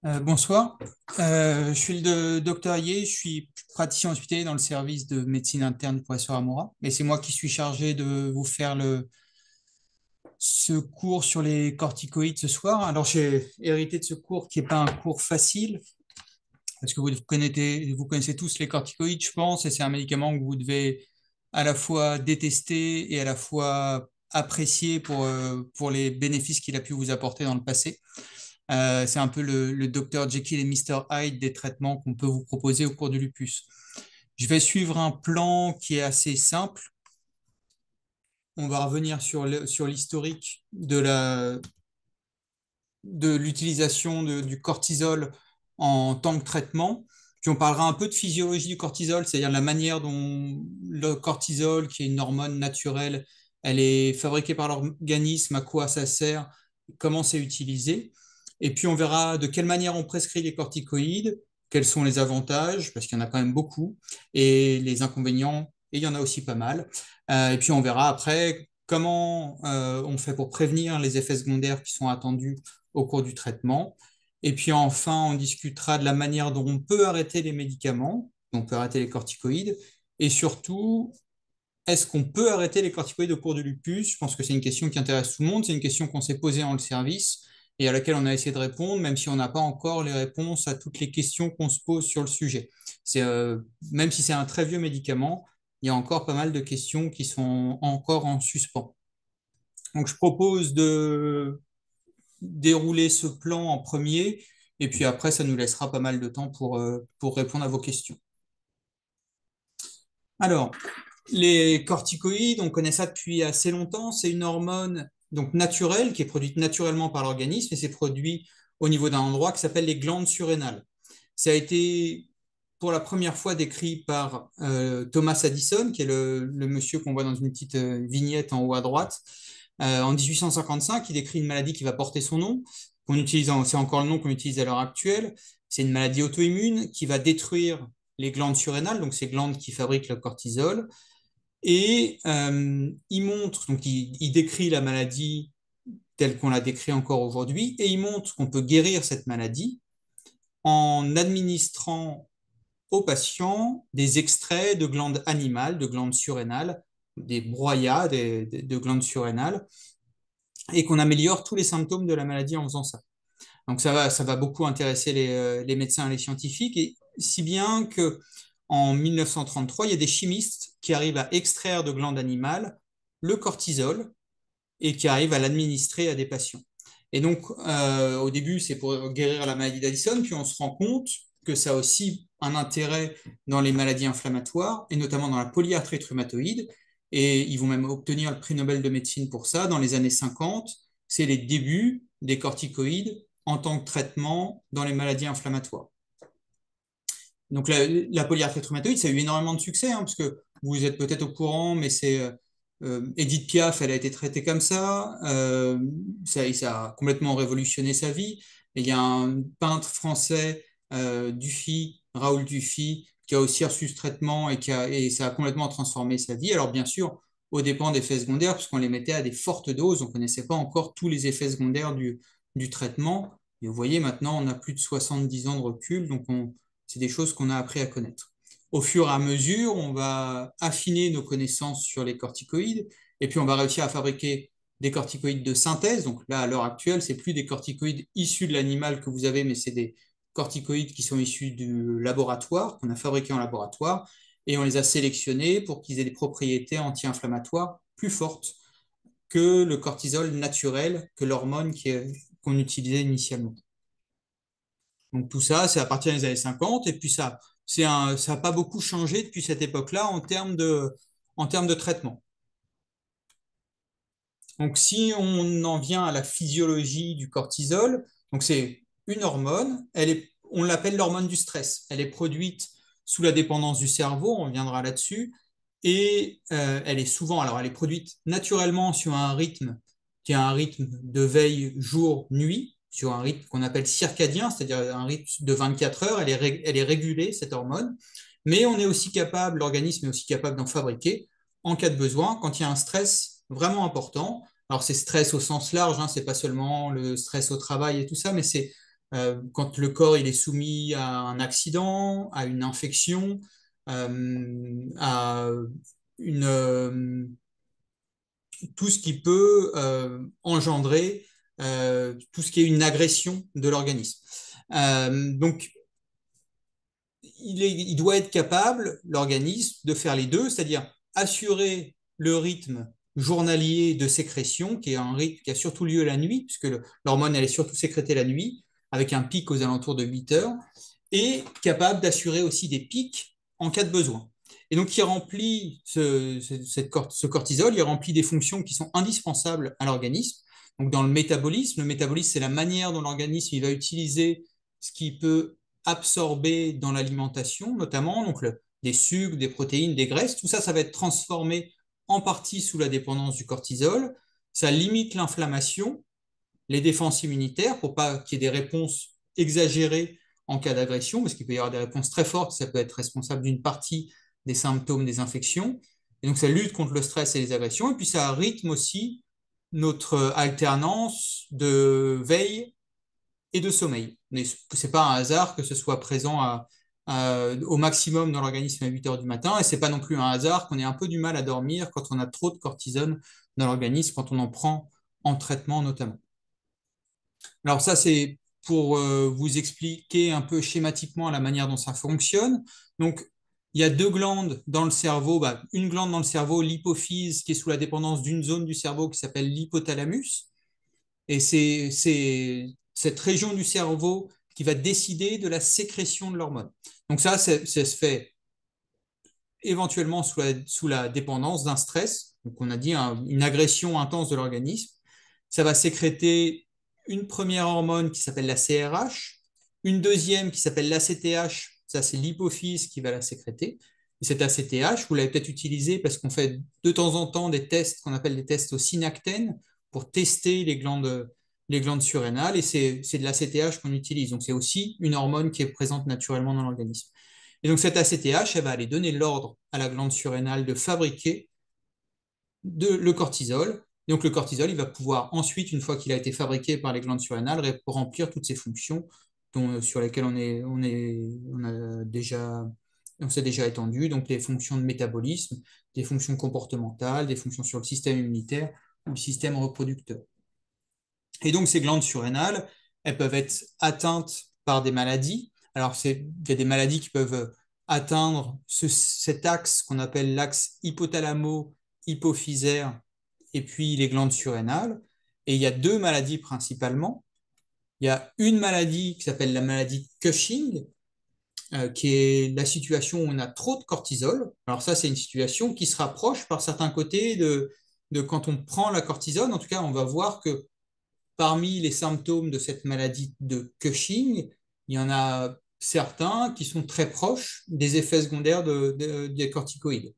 Bonsoir. Je suis le docteur Ayé, je suis praticien hospitalier dans le service de médecine interne du professeur Amoura. Et c'est moi qui suis chargé de vous faire ce cours sur les corticoïdes ce soir. Alors, j'ai hérité de ce cours qui n'est pas un cours facile, parce que vous connaissez tous les corticoïdes, je pense, et c'est un médicament que vous devez à la fois détester et à la fois apprécier pour les bénéfices qu'il a pu vous apporter dans le passé. C'est un peu le Dr Jekyll et Mr Hyde des traitements qu'on peut vous proposer au cours du lupus. Je vais suivre un plan qui est assez simple. On va revenir sur l'historique de l'utilisation du cortisol en tant que traitement. Puis on parlera un peu de physiologie du cortisol, c'est-à-dire la manière dont le cortisol, qui est une hormone naturelle, elle est fabriquée par l'organisme, à quoi ça sert, comment c'est utilisé. Et puis on verra de quelle manière on prescrit les corticoïdes, quels sont les avantages, parce qu'il y en a quand même beaucoup, et les inconvénients, et il y en a aussi pas mal. Et puis on verra après comment on fait pour prévenir les effets secondaires qui sont attendus au cours du traitement. Et puis enfin, on discutera de la manière dont on peut arrêter les médicaments, on peut arrêter les corticoïdes, et surtout, est-ce qu'on peut arrêter les corticoïdes au cours du lupus? Je pense que c'est une question qui intéresse tout le monde, c'est une question qu'on s'est posée dans le service et à laquelle on a essayé de répondre, même si on n'a pas encore les réponses à toutes les questions qu'on se pose sur le sujet. Même si c'est un très vieux médicament, il y a encore pas mal de questions qui sont encore en suspens. Donc je propose de dérouler ce plan en premier, et puis après, ça nous laissera pas mal de temps pour répondre à vos questions. Alors, les corticoïdes, on connaît ça depuis assez longtemps, c'est une hormone donc naturelle qui est produite naturellement par l'organisme et c'est produit au niveau d'un endroit qui s'appelle les glandes surrénales. Ça a été pour la première fois décrit par Thomas Addison, qui est le monsieur qu'on voit dans une petite vignette en haut à droite. En 1855, il décrit une maladie qui va porter son nom, c'est encore le nom qu'on utilise à l'heure actuelle. C'est une maladie auto-immune qui va détruire les glandes surrénales, donc ces glandes qui fabriquent le cortisol. Et il décrit la maladie telle qu'on la décrit encore aujourd'hui, et il montre qu'on peut guérir cette maladie en administrant aux patients des extraits de glandes animales, de glandes surrénales, des broyats de glandes surrénales, et qu'on améliore tous les symptômes de la maladie en faisant ça. Donc ça va beaucoup intéresser les médecins et les scientifiques, et si bien que en 1933, il y a des chimistes qui arrivent à extraire de glandes animales le cortisol et qui arrivent à l'administrer à des patients. Et donc, au début, c'est pour guérir la maladie d'Addison, puis on se rend compte que ça a aussi un intérêt dans les maladies inflammatoires, et notamment dans la polyarthrite rhumatoïde. Et ils vont même obtenir le prix Nobel de médecine pour ça dans les années 50. C'est les débuts des corticoïdes en tant que traitement dans les maladies inflammatoires. Donc la polyarthrite rhumatoïde, ça a eu énormément de succès, hein, parce que vous êtes peut-être au courant, mais c'est Edith Piaf, elle a été traitée comme ça, ça a complètement révolutionné sa vie. Et il y a un peintre français, Dufy, Raoul Dufy, qui a aussi reçu ce traitement et ça a complètement transformé sa vie. Alors bien sûr, aux dépens d'effets secondaires, puisqu'on les mettait à des fortes doses, on ne connaissait pas encore tous les effets secondaires du traitement. Et vous voyez, maintenant, on a plus de 70 ans de recul, donc c'est des choses qu'on a appris à connaître. Au fur et à mesure, on va affiner nos connaissances sur les corticoïdes, et puis on va réussir à fabriquer des corticoïdes de synthèse. Donc là, à l'heure actuelle, c'est plus des corticoïdes issus de l'animal que vous avez, mais c'est des corticoïdes qui sont issus du laboratoire, qu'on a fabriqués en laboratoire, et on les a sélectionnés pour qu'ils aient des propriétés anti-inflammatoires plus fortes que le cortisol naturel, que l'hormone qu'on utilisait initialement. Donc tout ça, c'est à partir des années 50, et puis ça n'a pas beaucoup changé depuis cette époque-là en termes de traitement. Donc si on en vient à la physiologie du cortisol, donc c'est une hormone, on l'appelle l'hormone du stress. Elle est produite sous la dépendance du cerveau, on reviendra là-dessus, et elle est produite naturellement sur un rythme qui est un rythme de veille jour-nuit, sur un rythme qu'on appelle circadien, c'est-à-dire un rythme de 24 heures, elle est régulée, cette hormone, mais l'organisme est aussi capable d'en fabriquer en cas de besoin, quand il y a un stress vraiment important. Alors c'est stress au sens large, hein, c'est pas seulement le stress au travail et tout ça, mais c'est quand le corps il est soumis à un accident, à une infection, à tout ce qui peut engendrer tout ce qui est une agression de l'organisme. Donc, il doit être capable, l'organisme, de faire les deux, c'est-à-dire assurer le rythme journalier de sécrétion, qui est un rythme qui a surtout lieu la nuit, puisque l'hormone elle est surtout sécrétée la nuit, avec un pic aux alentours de 8 heures, et capable d'assurer aussi des pics en cas de besoin. Et donc, il remplit ce cortisol, il remplit des fonctions qui sont indispensables à l'organisme. Donc, dans le métabolisme, c'est la manière dont l'organisme il va utiliser ce qui peut absorber dans l'alimentation, notamment donc des sucres, des protéines, des graisses. Tout ça, ça va être transformé en partie sous la dépendance du cortisol. Ça limite l'inflammation, les défenses immunitaires pour pas qu'il y ait des réponses exagérées en cas d'agression, parce qu'il peut y avoir des réponses très fortes, ça peut être responsable d'une partie des symptômes des infections. Et donc ça lutte contre le stress et les agressions, et puis ça rythme aussi notre alternance de veille et de sommeil. Mais ce n'est pas un hasard que ce soit présent au maximum dans l'organisme à 8 heures du matin, et ce n'est pas non plus un hasard qu'on ait un peu du mal à dormir quand on a trop de cortisone dans l'organisme, quand on en prend en traitement notamment. Alors ça, c'est pour vous expliquer un peu schématiquement la manière dont ça fonctionne. Donc, il y a deux glandes dans le cerveau, une glande dans le cerveau, l'hypophyse, qui est sous la dépendance d'une zone du cerveau qui s'appelle l'hypothalamus. Et c'est cette région du cerveau qui va décider de la sécrétion de l'hormone. Donc ça se fait éventuellement sous la dépendance d'un stress. Donc on a dit une agression intense de l'organisme. Ça va sécréter une première hormone qui s'appelle la CRH, une deuxième qui s'appelle l'ACTH. Ça, c'est l'hypophyse qui va la sécréter. Et cet ACTH, vous l'avez peut-être utilisé parce qu'on fait de temps en temps des tests qu'on appelle des tests au synactène pour tester les glandes surrénales. Et c'est de l'ACTH qu'on utilise. Donc, c'est aussi une hormone qui est présente naturellement dans l'organisme. Et donc, cette ACTH, elle va aller donner l'ordre à la glande surrénale de fabriquer le cortisol. Et donc, le cortisol, il va pouvoir ensuite, une fois qu'il a été fabriqué par les glandes surrénales, remplir toutes ces fonctions sur lesquelles on s'est déjà étendu, donc les fonctions de métabolisme, des fonctions comportementales, des fonctions sur le système immunitaire ou le système reproducteur. Et donc, ces glandes surrénales, elles peuvent être atteintes par des maladies. Alors, il y a des maladies qui peuvent atteindre cet axe qu'on appelle l'axe hypothalamo-hypophysaire et puis les glandes surrénales. Et il y a deux maladies principalement. Il y a une maladie qui s'appelle la maladie de Cushing, qui est la situation où on a trop de cortisol. Alors ça, c'est une situation qui se rapproche par certains côtés de quand on prend la cortisone. En tout cas, on va voir que parmi les symptômes de cette maladie de Cushing, il y en a certains qui sont très proches des effets secondaires des corticoïdes.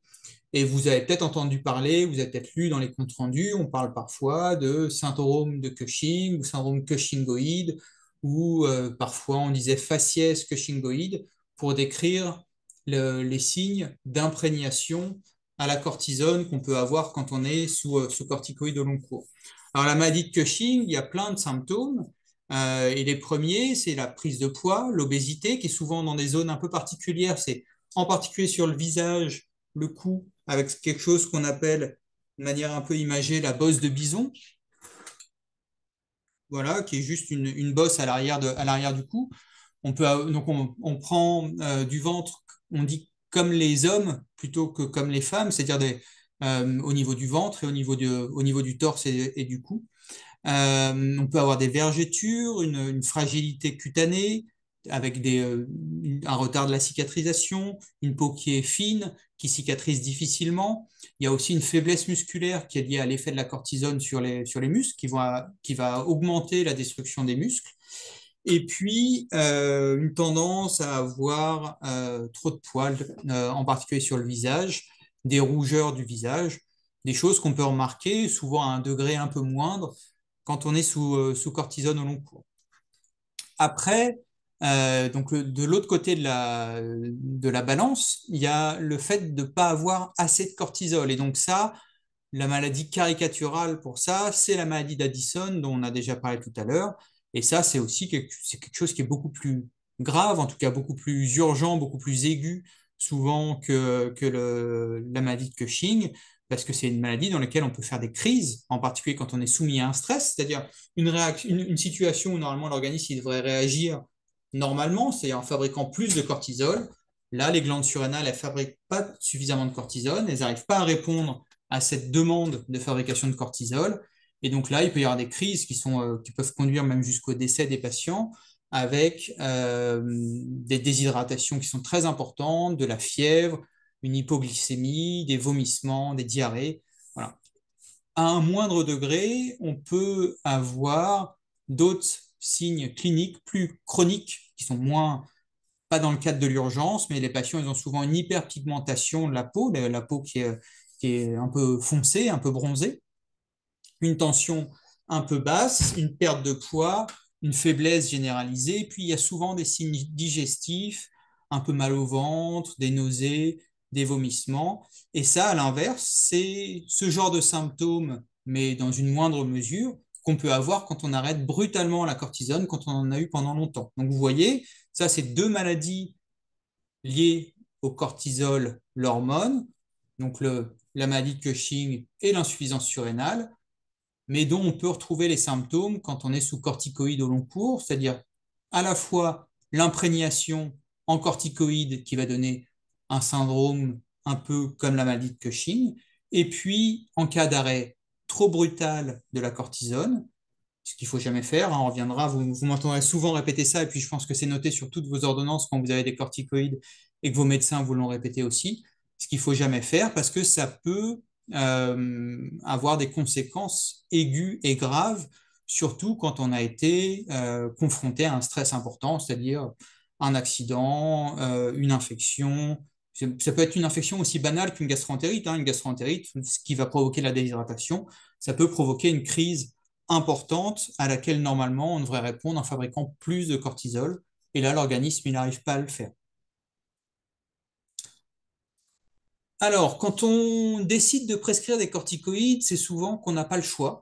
Et vous avez peut-être entendu parler, vous avez peut-être lu dans les comptes rendus, on parle parfois de syndrome de Cushing ou syndrome cushingoïde, ou parfois on disait faciès cushingoïde pour décrire les signes d'imprégnation à la cortisone qu'on peut avoir quand on est sous corticoïde au long cours. Alors la maladie de Cushing, il y a plein de symptômes. Et les premiers, c'est la prise de poids, l'obésité, qui est souvent dans des zones un peu particulières. C'est en particulier sur le visage, le cou, avec quelque chose qu'on appelle, de manière un peu imagée, la bosse de bison. Voilà, qui est juste une bosse à l'arrière du cou. Donc on prend du ventre, on dit comme les hommes plutôt que comme les femmes, c'est-à-dire au niveau du ventre et au niveau du torse et du cou. On peut avoir des vergetures, une fragilité cutanée avec un retard de la cicatrisation, une peau qui est fine, qui cicatrise difficilement. Il y a aussi une faiblesse musculaire qui est liée à l'effet de la cortisone sur les muscles, qui va augmenter la destruction des muscles. Et puis, une tendance à avoir trop de poils, en particulier sur le visage, des rougeurs du visage, des choses qu'on peut remarquer souvent à un degré un peu moindre quand on est sous cortisone au long cours. Après, donc de l'autre côté de la balance, il y a le fait de ne pas avoir assez de cortisol. Et donc ça, la maladie caricaturale pour ça, c'est la maladie d'Addison dont on a déjà parlé tout à l'heure. Et ça, c'est quelque chose qui est beaucoup plus grave, en tout cas beaucoup plus urgent, beaucoup plus aigu, souvent que la maladie de Cushing, parce que c'est une maladie dans laquelle on peut faire des crises, en particulier quand on est soumis à un stress, c'est-à-dire une situation où normalement l'organisme il devrait réagir normalement, c'est en fabriquant plus de cortisol. Là, les glandes surrénales, elles ne fabriquent pas suffisamment de cortisol, elles n'arrivent pas à répondre à cette demande de fabrication de cortisol. Et donc là, il peut y avoir des crises qui peuvent conduire même jusqu'au décès des patients avec des déshydratations qui sont très importantes, de la fièvre, une hypoglycémie, des vomissements, des diarrhées. Voilà. À un moindre degré, on peut avoir d'autres signes cliniques plus chroniques qui sont moins pas dans le cadre de l'urgence, mais les patients, ils ont souvent une hyperpigmentation de la peau qui est un peu foncée, un peu bronzée, une tension un peu basse, une perte de poids, une faiblesse généralisée, puis il y a souvent des signes digestifs, un peu mal au ventre, des nausées, des vomissements. Et ça, à l'inverse, c'est ce genre de symptômes, mais dans une moindre mesure, qu'on peut avoir quand on arrête brutalement la cortisone, quand on en a eu pendant longtemps. Donc vous voyez, ça, c'est deux maladies liées au cortisol, l'hormone, donc la maladie de Cushing et l'insuffisance surrénale, mais dont on peut retrouver les symptômes quand on est sous corticoïdes au long cours, c'est-à-dire à la fois l'imprégnation en corticoïdes qui va donner un syndrome un peu comme la maladie de Cushing, et puis en cas d'arrêt trop brutal de la cortisone, ce qu'il ne faut jamais faire, hein, on reviendra, vous m'entendrez souvent répéter ça, et puis je pense que c'est noté sur toutes vos ordonnances quand vous avez des corticoïdes et que vos médecins vous l'ont répété aussi, ce qu'il ne faut jamais faire parce que ça peut avoir des conséquences aiguës et graves, surtout quand on a été confronté à un stress important, c'est-à-dire un accident, une infection. Ça peut être une infection aussi banale qu'une gastroentérite, hein. Une gastroentérite, ce qui va provoquer la déshydratation, ça peut provoquer une crise importante à laquelle normalement on devrait répondre en fabriquant plus de cortisol. Et là, l'organisme, il n'arrive pas à le faire. Alors, quand on décide de prescrire des corticoïdes, c'est souvent qu'on n'a pas le choix.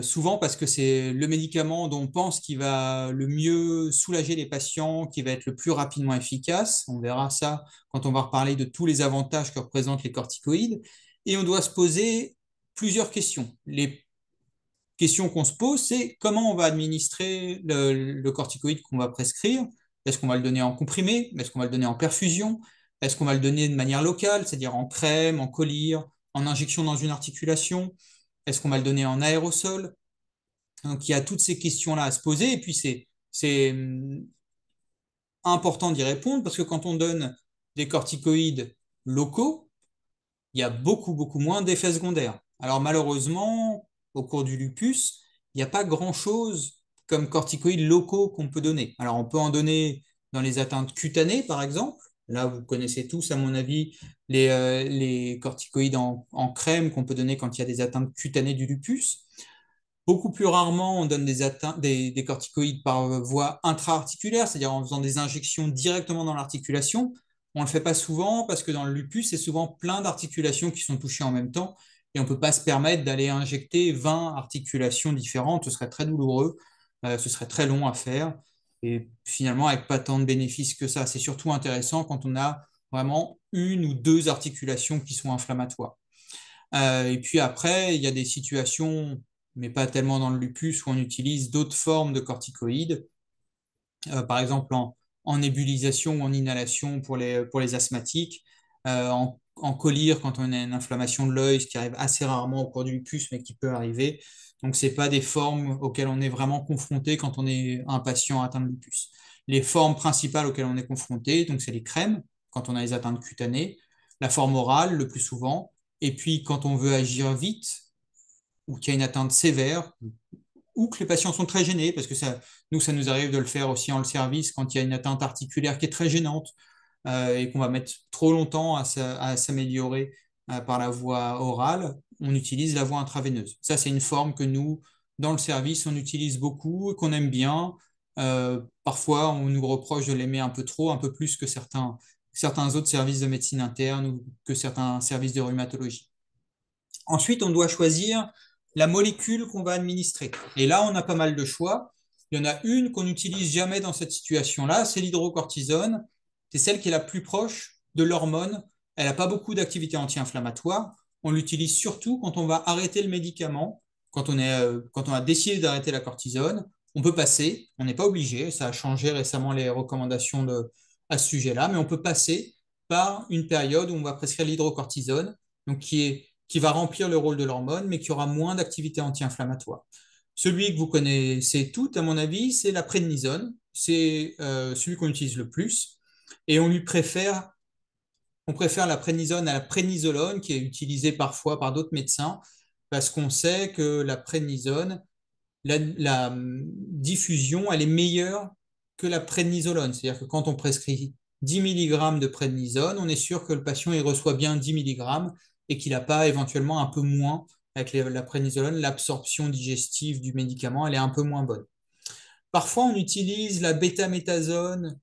Souvent parce que c'est le médicament dont on pense qu'il va le mieux soulager les patients, qui va être le plus rapidement efficace. On verra ça quand on va reparler de tous les avantages que représentent les corticoïdes. Et on doit se poser plusieurs questions. Les question qu'on se pose, c'est comment on va administrer le corticoïde qu'on va prescrire. Est-ce qu'on va le donner en comprimé? Est-ce qu'on va le donner en perfusion? Est-ce qu'on va le donner de manière locale, c'est-à-dire en crème, en collyre, en injection dans une articulation? Est-ce qu'on va le donner en aérosol? Donc il y a toutes ces questions-là à se poser. Et puis c'est important d'y répondre parce que quand on donne des corticoïdes locaux, il y a beaucoup, beaucoup moins d'effets secondaires. Alors malheureusement, au cours du lupus, il n'y a pas grand-chose comme corticoïdes locaux qu'on peut donner. Alors on peut en donner dans les atteintes cutanées, par exemple. Là, vous connaissez tous, à mon avis, les corticoïdes en crème qu'on peut donner quand il y a des atteintes cutanées du lupus. Beaucoup plus rarement, on donne des corticoïdes par voie intra-articulaire, c'est-à-dire en faisant des injections directement dans l'articulation. On ne le fait pas souvent parce que dans le lupus, c'est souvent plein d'articulations qui sont touchées en même temps et on ne peut pas se permettre d'aller injecter 20 articulations différentes. Ce serait très douloureux, ce serait très long à faire et finalement avec pas tant de bénéfices que ça. C'est surtout intéressant quand on a vraiment une ou deux articulations qui sont inflammatoires. Et puis après, il y a des situations, mais pas tellement dans le lupus, où on utilise d'autres formes de corticoïdes, par exemple en nébulisation ou en inhalation pour les asthmatiques, en collyre quand on a une inflammation de l'œil, ce qui arrive assez rarement au cours du lupus, mais qui peut arriver. Donc, ce n'est pas des formes auxquelles on est vraiment confronté quand on est un patient atteint de lupus. Les formes principales auxquelles on est confronté, donc c'est les crèmes, quand on a les atteintes cutanées, la forme orale le plus souvent, et puis quand on veut agir vite ou qu'il y a une atteinte sévère, ou que les patients sont très gênés, parce que ça nous arrive de le faire aussi en le service quand il y a une atteinte articulaire qui est très gênante et qu'on va mettre trop longtemps à s'améliorer par la voie orale, on utilise la voie intraveineuse. Ça, c'est une forme que nous, dans le service, on utilise beaucoup et qu'on aime bien. Parfois, on nous reproche de l'aimer un peu trop, un peu plus que certains autres services de médecine interne ou que certains services de rhumatologie. Ensuite, on doit choisir la molécule qu'on va administrer. Et là, on a pas mal de choix. Il y en a une qu'on n'utilise jamais dans cette situation-là, c'est l'hydrocortisone. C'est celle qui est la plus proche de l'hormone. Elle n'a pas beaucoup d'activité anti-inflammatoire. On l'utilise surtout quand on va arrêter le médicament, quand on a décidé d'arrêter la cortisone. On peut passer, on n'est pas obligé, ça a changé récemment les recommandations à ce sujet-là, mais on peut passer par une période où on va prescrire l'hydrocortisone, donc qui va remplir le rôle de l'hormone, mais qui aura moins d'activité anti-inflammatoire. Celui que vous connaissez toutes, à mon avis, c'est la prednisone. C'est celui qu'on utilise le plus. Et on préfère la prednisone à la prénisolone, qui est utilisée parfois par d'autres médecins, parce qu'on sait que la prednisone, la diffusion, elle est meilleure que la prednisolone. C'est-à-dire que quand on prescrit 10 mg de prednisone, on est sûr que le patient il reçoit bien 10 mg et qu'il n'a pas éventuellement un peu moins avec la prednisolone. L'absorption digestive du médicament, elle est un peu moins bonne. Parfois, on utilise la bêta-méthasone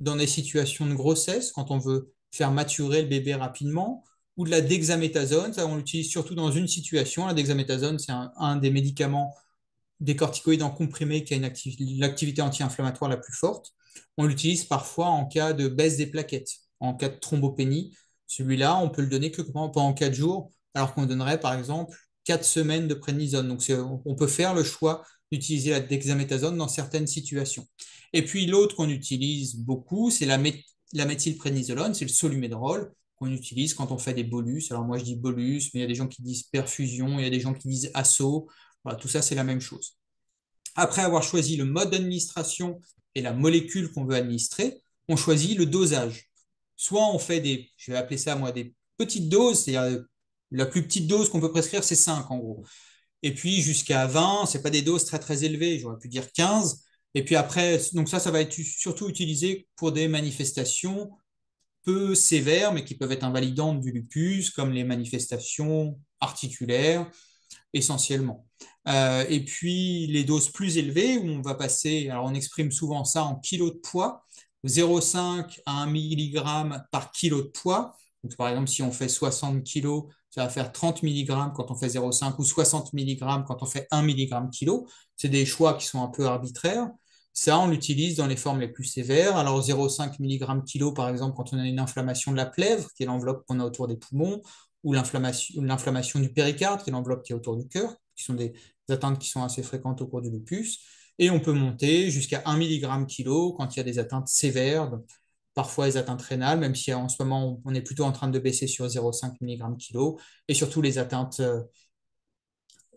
dans des situations de grossesse, quand on veut faire maturer le bébé rapidement, ou de la dexaméthasone. Ça, on l'utilise surtout dans une situation. La dexaméthasone, c'est un des médicaments des corticoïdes en comprimé qui a l'activité anti-inflammatoire la plus forte. On l'utilise parfois en cas de baisse des plaquettes, en cas de thrombopénie. Celui-là, on peut le donner que pendant 4 jours, alors qu'on donnerait par exemple 4 semaines de prednisone. Donc on peut faire le choix d'utiliser la dexaméthasone dans certaines situations. Et puis l'autre qu'on utilise beaucoup, c'est la méthylprénisolone, c'est le Solu-Medrol qu'on utilise quand on fait des bolus. Alors moi je dis bolus, mais il y a des gens qui disent perfusion, il y a des gens qui disent asso. Voilà, tout ça, c'est la même chose. Après avoir choisi le mode d'administration et la molécule qu'on veut administrer, on choisit le dosage. Soit on fait je vais appeler ça moi des petites doses, c'est-à-dire la plus petite dose qu'on peut prescrire, c'est 5 en gros. Et puis jusqu'à 20, ce n'est pas des doses très très élevées, j'aurais pu dire 15. Et puis après, donc ça va être surtout utilisé pour des manifestations peu sévères, mais qui peuvent être invalidantes du lupus, comme les manifestations articulaires, essentiellement. Et puis les doses plus élevées, où on va passer, alors on exprime souvent ça en kilos de poids, 0,5 à 1 mg par kilo de poids. Donc, par exemple, si on fait 60 kg, ça va faire 30 mg quand on fait 0,5 ou 60 mg quand on fait 1 mg kilo. C'est des choix qui sont un peu arbitraires. Ça, on l'utilise dans les formes les plus sévères. Alors 0,5 mg kilo, par exemple, quand on a une inflammation de la plèvre, qui est l'enveloppe qu'on a autour des poumons, ou l'inflammation du péricarde, qui est l'enveloppe qui est autour du cœur, qui sont des atteintes qui sont assez fréquentes au cours du lupus. Et on peut monter jusqu'à 1 mg kilo quand il y a des atteintes sévères, donc parfois les atteintes rénales, même si en ce moment on est plutôt en train de baisser sur 0,5 mg kilo, et surtout les atteintes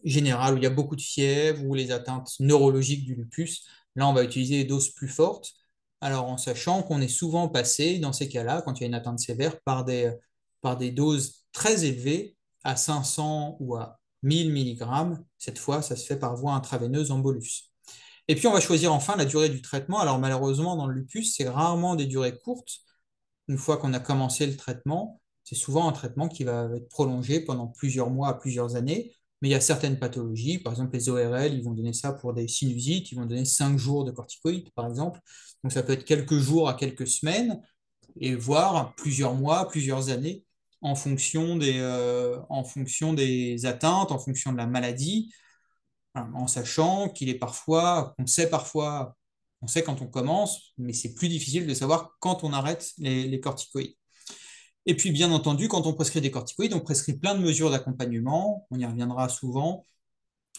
générales où il y a beaucoup de fièvre, ou les atteintes neurologiques du lupus. Là, on va utiliser des doses plus fortes. Alors, en sachant qu'on est souvent passé, dans ces cas-là, quand il y a une atteinte sévère, par des doses très élevées, à 500 ou à 1000 mg. Cette fois, ça se fait par voie intraveineuse en bolus. Et puis, on va choisir enfin la durée du traitement. Alors, malheureusement, dans le lupus, c'est rarement des durées courtes. Une fois qu'on a commencé le traitement, c'est souvent un traitement qui va être prolongé pendant plusieurs mois à plusieurs années. Mais il y a certaines pathologies, par exemple les ORL, ils vont donner ça pour des sinusites, ils vont donner 5 jours de corticoïdes, par exemple. Donc ça peut être quelques jours à quelques semaines, et voire plusieurs mois, plusieurs années, en fonction des atteintes, en fonction de la maladie, en sachant on sait quand on commence, mais c'est plus difficile de savoir quand on arrête les corticoïdes. Et puis, bien entendu, quand on prescrit des corticoïdes, on prescrit plein de mesures d'accompagnement. On y reviendra souvent.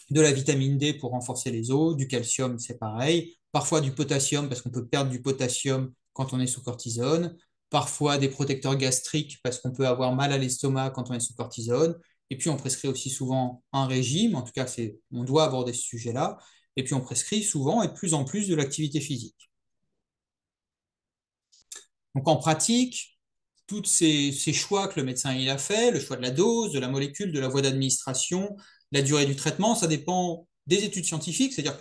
De la vitamine D pour renforcer les os, du calcium, c'est pareil. Parfois du potassium, parce qu'on peut perdre du potassium quand on est sous cortisone. Parfois des protecteurs gastriques, parce qu'on peut avoir mal à l'estomac quand on est sous cortisone. Et puis, on prescrit aussi souvent un régime. En tout cas, on doit aborder ce sujet-là. Et puis, on prescrit souvent et de plus en plus de l'activité physique. Donc, en pratique, tous ces choix que le médecin il a fait, le choix de la dose, de la molécule, de la voie d'administration, la durée du traitement, ça dépend des études scientifiques. C'est-à-dire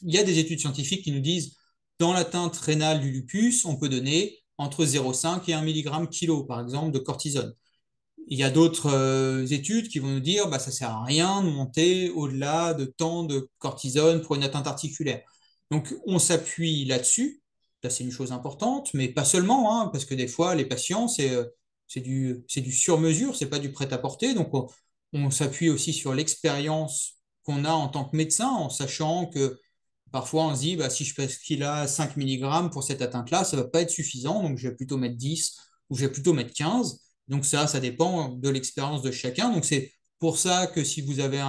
il y a des études scientifiques qui nous disent dans l'atteinte rénale du lupus, on peut donner entre 0,5 et 1 mg kilo, par exemple, de cortisone. Il y a d'autres études qui vont nous dire bah, ça ne sert à rien de monter au-delà de tant de cortisone pour une atteinte articulaire. Donc, on s'appuie là-dessus. Là, c'est une chose importante, mais pas seulement, hein, parce que des fois, les patients, c'est du sur-mesure, c'est pas du prêt-à-porter. Donc, on s'appuie aussi sur l'expérience qu'on a en tant que médecin, en sachant que Parfois, on se dit, bah, si je prescris là 5 mg pour cette atteinte-là, ça ne va pas être suffisant, donc je vais plutôt mettre 10 ou je vais plutôt mettre 15. Donc ça dépend de l'expérience de chacun. Donc c'est pour ça que si vous avez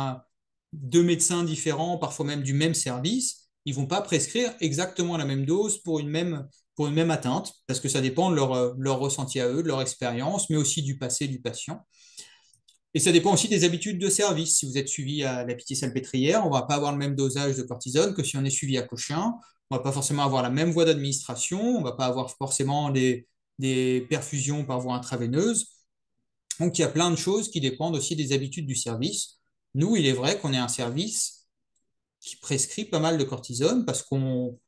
deux médecins différents, parfois même du même service, ils ne vont pas prescrire exactement la même dose pour une même atteinte, parce que ça dépend de leur ressenti à eux, de leur expérience, mais aussi du passé du patient. Et ça dépend aussi des habitudes de service. Si vous êtes suivi à la Pitié-Salpêtrière, on ne va pas avoir le même dosage de cortisone que si on est suivi à Cochin. On ne va pas forcément avoir la même voie d'administration. On ne va pas avoir forcément des perfusions par voie intraveineuse. Donc, il y a plein de choses qui dépendent aussi des habitudes du service. Nous, il est vrai qu'on est un service qui prescrit pas mal de cortisone parce qu'on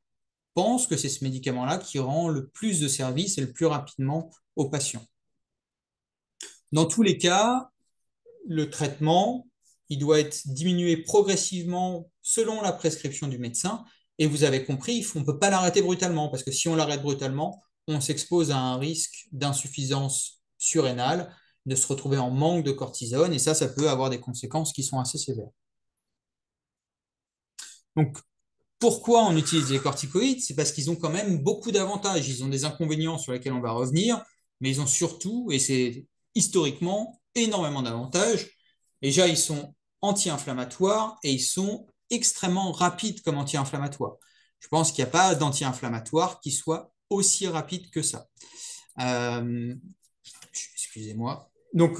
pense que c'est ce médicament-là qui rend le plus de service et le plus rapidement aux patients. Dans tous les cas, le traitement, il doit être diminué progressivement selon la prescription du médecin. Et vous avez compris, on ne peut pas l'arrêter brutalement, parce que si on l'arrête brutalement, on s'expose à un risque d'insuffisance surrénale, de se retrouver en manque de cortisone, et ça peut avoir des conséquences qui sont assez sévères. Donc, pourquoi on utilise les corticoïdes? C'est parce qu'ils ont quand même beaucoup d'avantages. Ils ont des inconvénients sur lesquels on va revenir, mais ils ont surtout, et c'est historiquement, énormément d'avantages. Déjà, ils sont anti-inflammatoires et ils sont extrêmement rapides comme anti-inflammatoires. Je pense qu'il n'y a pas d'anti-inflammatoire qui soit aussi rapide que ça. Euh, Excusez-moi. Donc,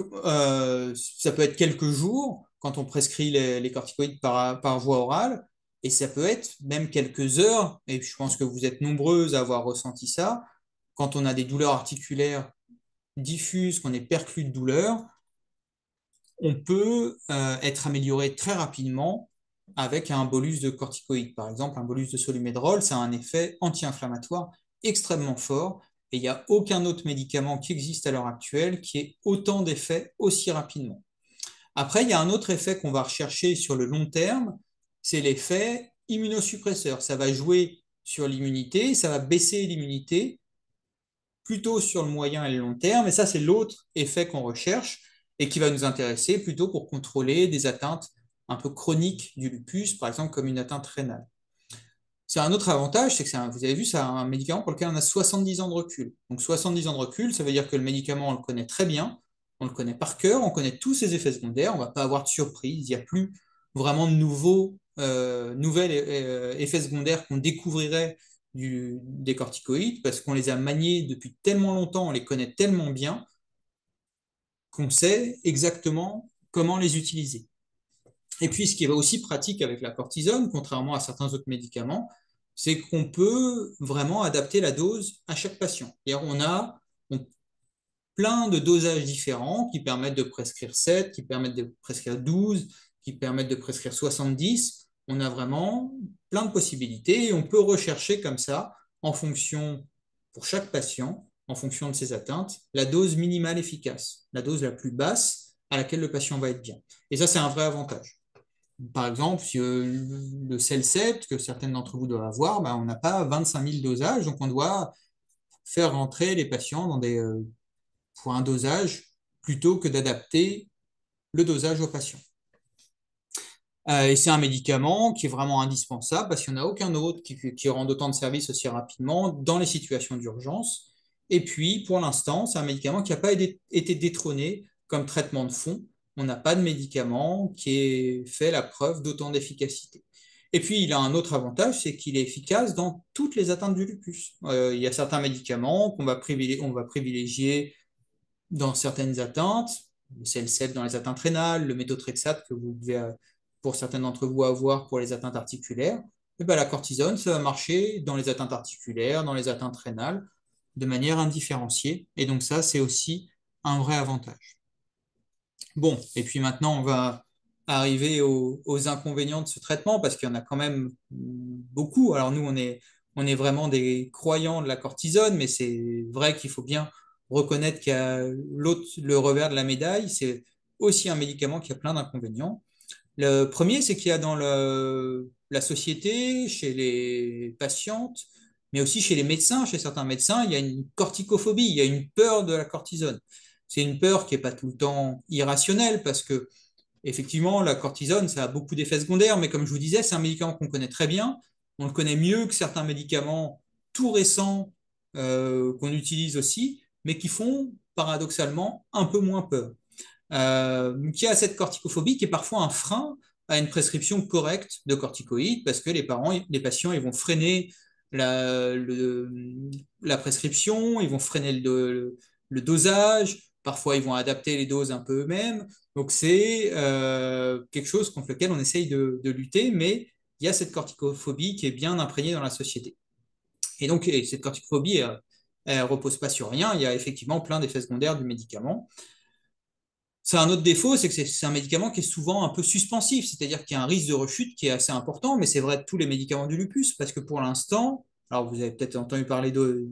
ça peut être quelques jours quand on prescrit les corticoïdes par voie orale, et ça peut être même quelques heures, et je pense que vous êtes nombreuses à avoir ressenti ça, quand on a des douleurs articulaires diffuses, qu'on est perclus de douleur, on peut être amélioré très rapidement avec un bolus de corticoïdes. Par exemple, un bolus de Solumédrol, ça a un effet anti-inflammatoire extrêmement fort et il n'y a aucun autre médicament qui existe à l'heure actuelle qui ait autant d'effets aussi rapidement. Après, il y a un autre effet qu'on va rechercher sur le long terme, c'est l'effet immunosuppresseur. Ça va jouer sur l'immunité, ça va baisser l'immunité plutôt sur le moyen et le long terme. Et ça, c'est l'autre effet qu'on recherche et qui va nous intéresser plutôt pour contrôler des atteintes un peu chroniques du lupus, par exemple comme une atteinte rénale. C'est un autre avantage, c'est que vous avez vu, c'est un médicament pour lequel on a 70 ans de recul. Donc 70 ans de recul, ça veut dire que le médicament, on le connaît très bien, on le connaît par cœur, on connaît tous ses effets secondaires, on ne va pas avoir de surprise, il n'y a plus vraiment de nouvelles effets secondaires qu'on découvrirait des corticoïdes parce qu'on les a maniés depuis tellement longtemps, on les connaît tellement bien qu'on sait exactement comment les utiliser. Et puis, ce qui est aussi pratique avec la cortisone, contrairement à certains autres médicaments, c'est qu'on peut vraiment adapter la dose à chaque patient. On plein de dosages différents qui permettent de prescrire 7, qui permettent de prescrire 12, qui permettent de prescrire 70. On a vraiment plein de possibilités et on peut rechercher comme ça, en fonction, pour chaque patient, en fonction de ses atteintes, la dose minimale efficace, la dose la plus basse à laquelle le patient va être bien. Et ça, c'est un vrai avantage. Par exemple, si, le CELCEP, que certaines d'entre vous doivent avoir, ben, on n'a pas 25 000 dosages, donc on doit faire rentrer les patients pour un dosage plutôt que d'adapter le dosage aux patients. Et c'est un médicament qui est vraiment indispensable parce qu'il n'y en a aucun autre qui rend autant de services aussi rapidement dans les situations d'urgence. Et puis, pour l'instant, c'est un médicament qui n'a pas été détrôné comme traitement de fond. On n'a pas de médicament qui ait fait la preuve d'autant d'efficacité. Et puis, il a un autre avantage, c'est qu'il est efficace dans toutes les atteintes du lupus. Il y a certains médicaments on va privilégier dans certaines atteintes, le CLCEP dans les atteintes rénales, le méthotrexate que vous devez, pour certains d'entre vous, avoir pour les atteintes articulaires. Et ben, la cortisone, ça va marcher dans les atteintes articulaires, dans les atteintes rénales, de manière indifférenciée. Et donc ça, c'est aussi un vrai avantage. Bon, et puis maintenant, on va arriver aux inconvénients de ce traitement, parce qu'il y en a quand même beaucoup. Alors nous, on est vraiment des croyants de la cortisone, mais c'est vrai qu'il faut bien reconnaître qu'il y a le revers de la médaille, c'est aussi un médicament qui a plein d'inconvénients. Le premier, c'est qu'il y a dans la société, chez les patientes, mais aussi chez les médecins, chez certains médecins, il y a une corticophobie, il y a une peur de la cortisone. C'est une peur qui n'est pas tout le temps irrationnelle parce que, effectivement, la cortisone, ça a beaucoup d'effets secondaires, mais comme je vous disais, c'est un médicament qu'on connaît très bien on le connaît mieux que certains médicaments tout récents qu'on utilise aussi, mais qui font paradoxalement un peu moins peur. Qui a cette corticophobie qui est parfois un frein à une prescription correcte de corticoïdes parce que les patients, ils vont freiner la la prescription, ils vont freiner le dosage, parfois ils vont adapter les doses un peu eux-mêmes. Donc c'est quelque chose contre lequel on essaye de lutter, mais il y a cette corticophobie qui est bien imprégnée dans la société. Et donc cette corticophobie, elle repose pas sur rien, il y a effectivement plein d'effets secondaires du médicament. C'est un autre défaut, c'est que c'est un médicament qui est souvent un peu suspensif, c'est-à-dire qu'il y a un risque de rechute qui est assez important, mais c'est vrai de tous les médicaments du lupus, parce que pour l'instant, alors vous avez peut-être entendu parler de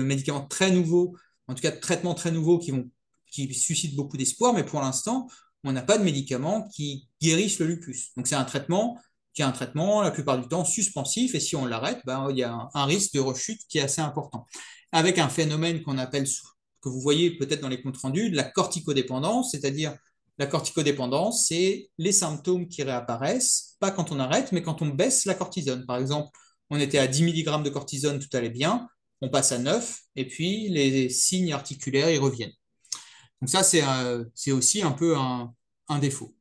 médicaments très nouveaux, en tout cas de traitements très nouveaux qui suscitent beaucoup d'espoir, mais pour l'instant, on n'a pas de médicaments qui guérissent le lupus. Donc c'est un traitement qui est un traitement la plupart du temps suspensif, et si on l'arrête, ben, il y a un risque de rechute qui est assez important. Avec un phénomène qu'on appelle que vous voyez peut-être dans les comptes rendus, de la corticodépendance, c'est-à-dire la corticodépendance, c'est les symptômes qui réapparaissent, pas quand on arrête, mais quand on baisse la cortisone. Par exemple, on était à 10 mg de cortisone, tout allait bien, on passe à 9, et puis les signes articulaires, ils reviennent. Donc ça, c'est aussi un peu un défaut.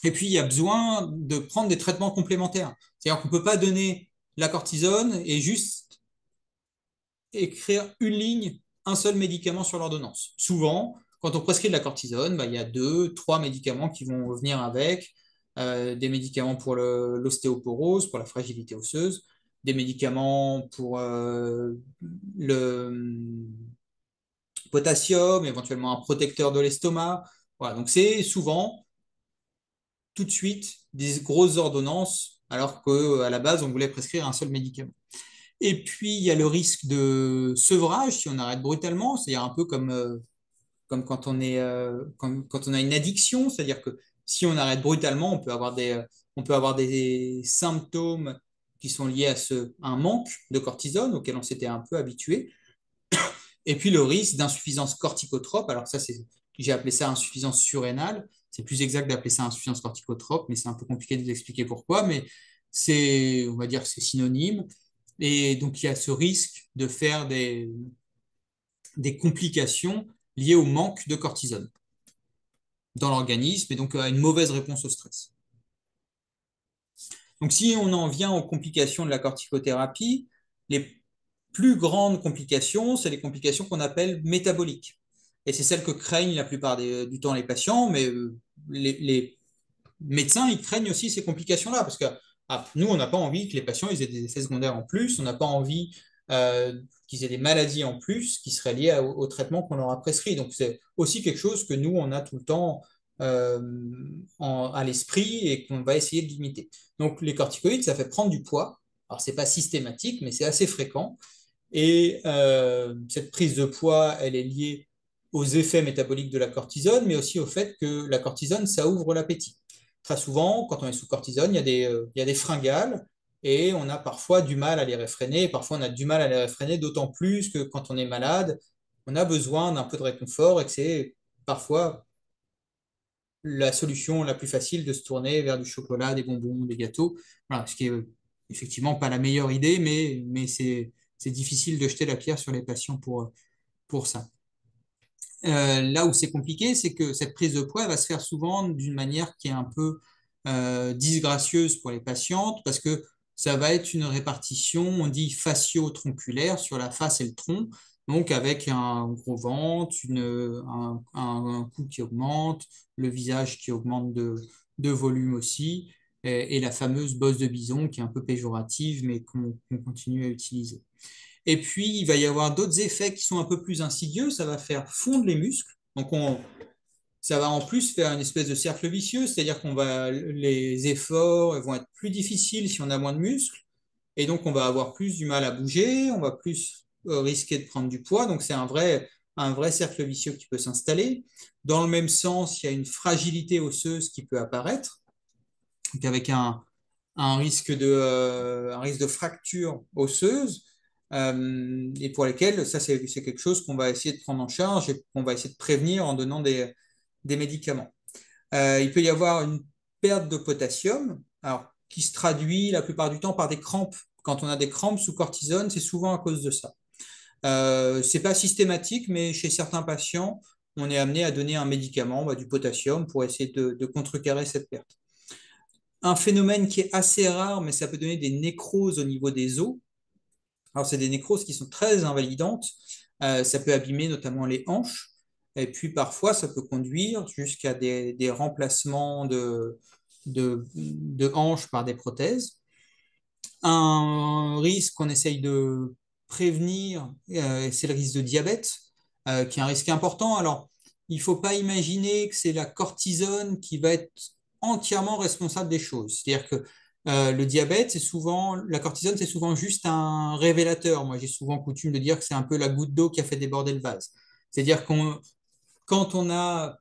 Et puis, il y a besoin de prendre des traitements complémentaires. C'est-à-dire qu'on ne peut pas donner la cortisone et juste écrire une ligne, un seul médicament sur l'ordonnance. Souvent, quand on prescrit de la cortisone, bah, il y a deux, trois médicaments qui vont venir avec, des médicaments pour l'ostéoporose, pour la fragilité osseuse, des médicaments pour le potassium, éventuellement un protecteur de l'estomac. Voilà, donc c'est souvent tout de suite des grosses ordonnances, alors qu'à la base, on voulait prescrire un seul médicament. Et puis, il y a le risque de sevrage si on arrête brutalement, c'est-à-dire un peu comme quand quand on a une addiction, c'est-à-dire que si on arrête brutalement, on peut avoir des symptômes qui sont liés à un manque de cortisone auquel on s'était un peu habitué. Et puis le risque d'insuffisance corticotrope, alors ça, j'ai appelé ça insuffisance surrénale, c'est plus exact d'appeler ça insuffisance corticotrope, mais c'est un peu compliqué de vous expliquer pourquoi, mais on va dire que c'est synonyme. Et donc, il y a ce risque de faire des complications liées au manque de cortisone dans l'organisme et donc à une mauvaise réponse au stress. Donc, si on en vient aux complications de la corticothérapie, les plus grandes complications, c'est les complications qu'on appelle métaboliques. Et c'est celles que craignent la plupart du temps les patients, mais les médecins, ils craignent aussi ces complications-là, parce que nous, on n'a pas envie que les patients aient des effets secondaires en plus, on n'a pas envie qu'ils aient des maladies en plus qui seraient liées au traitement qu'on leur a prescrit. Donc, c'est aussi quelque chose que nous, on a tout le temps à l'esprit et qu'on va essayer de limiter. Donc, les corticoïdes, ça fait prendre du poids. Alors, ce n'est pas systématique, mais c'est assez fréquent. Et cette prise de poids, elle est liée aux effets métaboliques de la cortisone, mais aussi au fait que la cortisone, ça ouvre l'appétit. Très souvent, quand on est sous cortisone, il y a des fringales et on a parfois du mal à les réfréner. Parfois, on a du mal à les réfréner, d'autant plus que quand on est malade, on a besoin d'un peu de réconfort et que c'est parfois la solution la plus facile de se tourner vers du chocolat, des bonbons, des gâteaux. Voilà, ce qui est effectivement pas la meilleure idée, mais c'est difficile de jeter la pierre sur les patients pour ça. Là où c'est compliqué, c'est que cette prise de poids va se faire souvent d'une manière qui est un peu disgracieuse pour les patientes, parce que ça va être une répartition, on dit facio-tronculaire, sur la face et le tronc, donc avec un gros ventre, un cou qui augmente, le visage qui augmente de volume aussi, et la fameuse bosse de bison qui est un peu péjorative, mais qu'on continue à utiliser. Et puis, il va y avoir d'autres effets qui sont un peu plus insidieux. Ça va faire fondre les muscles. Donc, ça va en plus faire une espèce de cercle vicieux, c'est-à-dire les efforts vont être plus difficiles si on a moins de muscles. Et donc, on va avoir plus du mal à bouger, on va plus risquer de prendre du poids. Donc, c'est un vrai cercle vicieux qui peut s'installer. Dans le même sens, il y a une fragilité osseuse qui peut apparaître, donc avec un risque de fracture osseuse, et pour lesquels ça, c'est quelque chose qu'on va essayer de prendre en charge et qu'on va essayer de prévenir en donnant des médicaments. Il peut y avoir une perte de potassium. Alors, qui se traduit la plupart du temps par des crampes. Quand on a des crampes sous cortisone, c'est souvent à cause de ça. C'est pas systématique, mais chez certains patients, on est amené à donner un médicament, du potassium, pour essayer de contrecarrer cette perte. Un phénomène qui est assez rare, mais ça peut donner des nécroses au niveau des os. Alors, c'est des nécroses qui sont très invalidantes. Ça peut abîmer notamment les hanches. Et puis, parfois, ça peut conduire jusqu'à des remplacements de hanches par des prothèses. Un risque qu'on essaye de prévenir, c'est le risque de diabète, qui est un risque important. Alors, il ne faut pas imaginer que c'est la cortisone qui va être entièrement responsable des choses. C'est-à-dire que le diabète, la cortisone, c'est souvent juste un révélateur. Moi, j'ai souvent coutume de dire que c'est un peu la goutte d'eau qui a fait déborder le vase. C'est-à-dire quand on a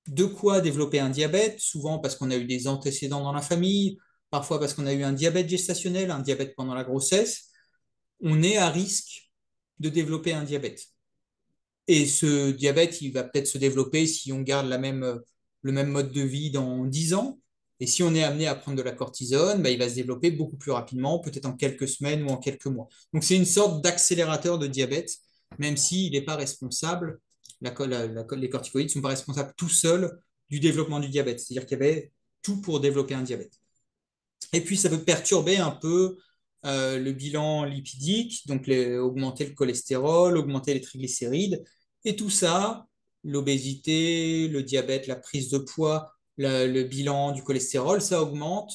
de quoi développer un diabète, souvent parce qu'on a eu des antécédents dans la famille, parfois parce qu'on a eu un diabète gestationnel, un diabète pendant la grossesse, on est à risque de développer un diabète. Et ce diabète, il va peut-être se développer si on garde le même mode de vie dans 10 ans. Et si on est amené à prendre de la cortisone, il va se développer beaucoup plus rapidement, peut-être en quelques semaines ou en quelques mois. Donc c'est une sorte d'accélérateur de diabète, même s'il n'est pas responsable, les corticoïdes ne sont pas responsables tout seuls du développement du diabète. C'est-à-dire qu'il y avait tout pour développer un diabète. Et puis, ça peut perturber un peu le bilan lipidique, donc augmenter le cholestérol, augmenter les triglycérides. Et tout ça, l'obésité, le diabète, la prise de poids, le bilan du cholestérol, ça augmente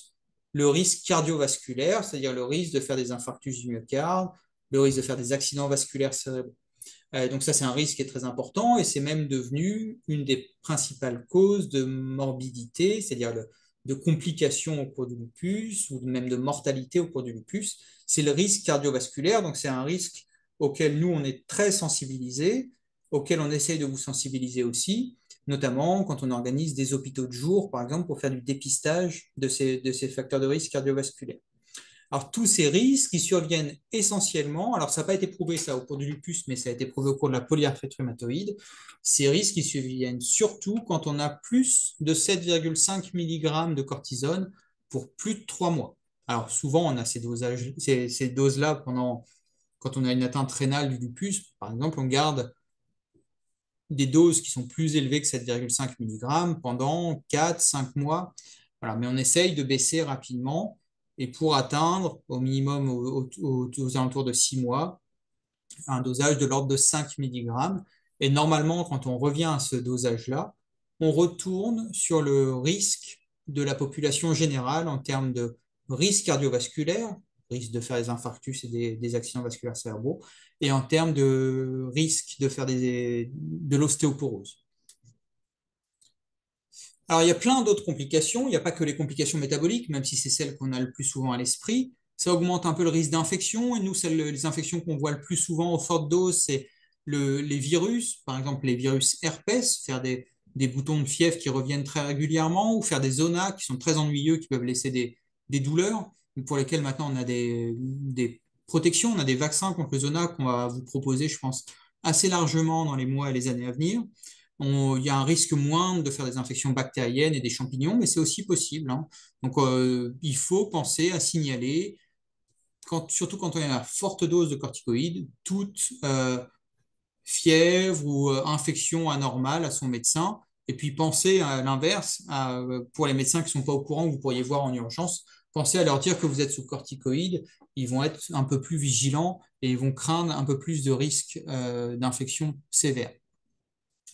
le risque cardiovasculaire, c'est-à-dire le risque de faire des infarctus du myocarde, le risque de faire des accidents vasculaires cérébraux. Donc ça, c'est un risque qui est très important et c'est même devenu une des principales causes de morbidité, c'est-à-dire de complications au cours du lupus ou même de mortalité au cours du lupus. C'est le risque cardiovasculaire, donc c'est un risque auquel nous, on est très sensibilisés, auquel on essaye de vous sensibiliser aussi, notamment quand on organise des hôpitaux de jour, par exemple, pour faire du dépistage de ces facteurs de risque cardiovasculaire. Alors, tous ces risques qui surviennent essentiellement, alors ça n'a pas été prouvé ça au cours du lupus, mais ça a été prouvé au cours de la polyarthrite rhumatoïde, ces risques qui surviennent surtout quand on a plus de 7,5 mg de cortisone pour plus de 3 mois. Alors, souvent, on a ces doses-là quand on a une atteinte rénale du lupus, par exemple, on garde des doses qui sont plus élevées que 7,5 mg pendant 4-5 mois. Voilà, mais on essaye de baisser rapidement et pour atteindre au minimum aux alentours de 6 mois un dosage de l'ordre de 5 mg. Et normalement, quand on revient à ce dosage-là, on retourne sur le risque de la population générale en termes de risque cardiovasculaire, risque de faire des infarctus et des accidents vasculaires cérébraux, et en termes de risque de faire de l'ostéoporose. Alors, il y a plein d'autres complications. Il n'y a pas que les complications métaboliques, même si c'est celles qu'on a le plus souvent à l'esprit. Ça augmente un peu le risque d'infection. Et nous, les infections qu'on voit le plus souvent aux fortes doses, c'est les virus, par exemple les virus herpès, faire des boutons de fièvre qui reviennent très régulièrement, ou faire des zonas qui sont très ennuyeux, qui peuvent laisser des douleurs, pour lesquelles maintenant on a des protections, on a des vaccins contre le zona qu'on va vous proposer, je pense, assez largement dans les mois et les années à venir. Il y a un risque moindre de faire des infections bactériennes et des champignons, mais c'est aussi possible, hein. Donc, il faut penser à signaler, surtout quand on a une forte dose de corticoïdes, toute fièvre ou infection anormale à son médecin. Et puis, penser à l'inverse, pour les médecins qui ne sont pas au courant, que vous pourriez voir en urgence, pensez à leur dire que vous êtes sous corticoïdes. Ils vont être un peu plus vigilants et ils vont craindre un peu plus de risques d'infection sévère.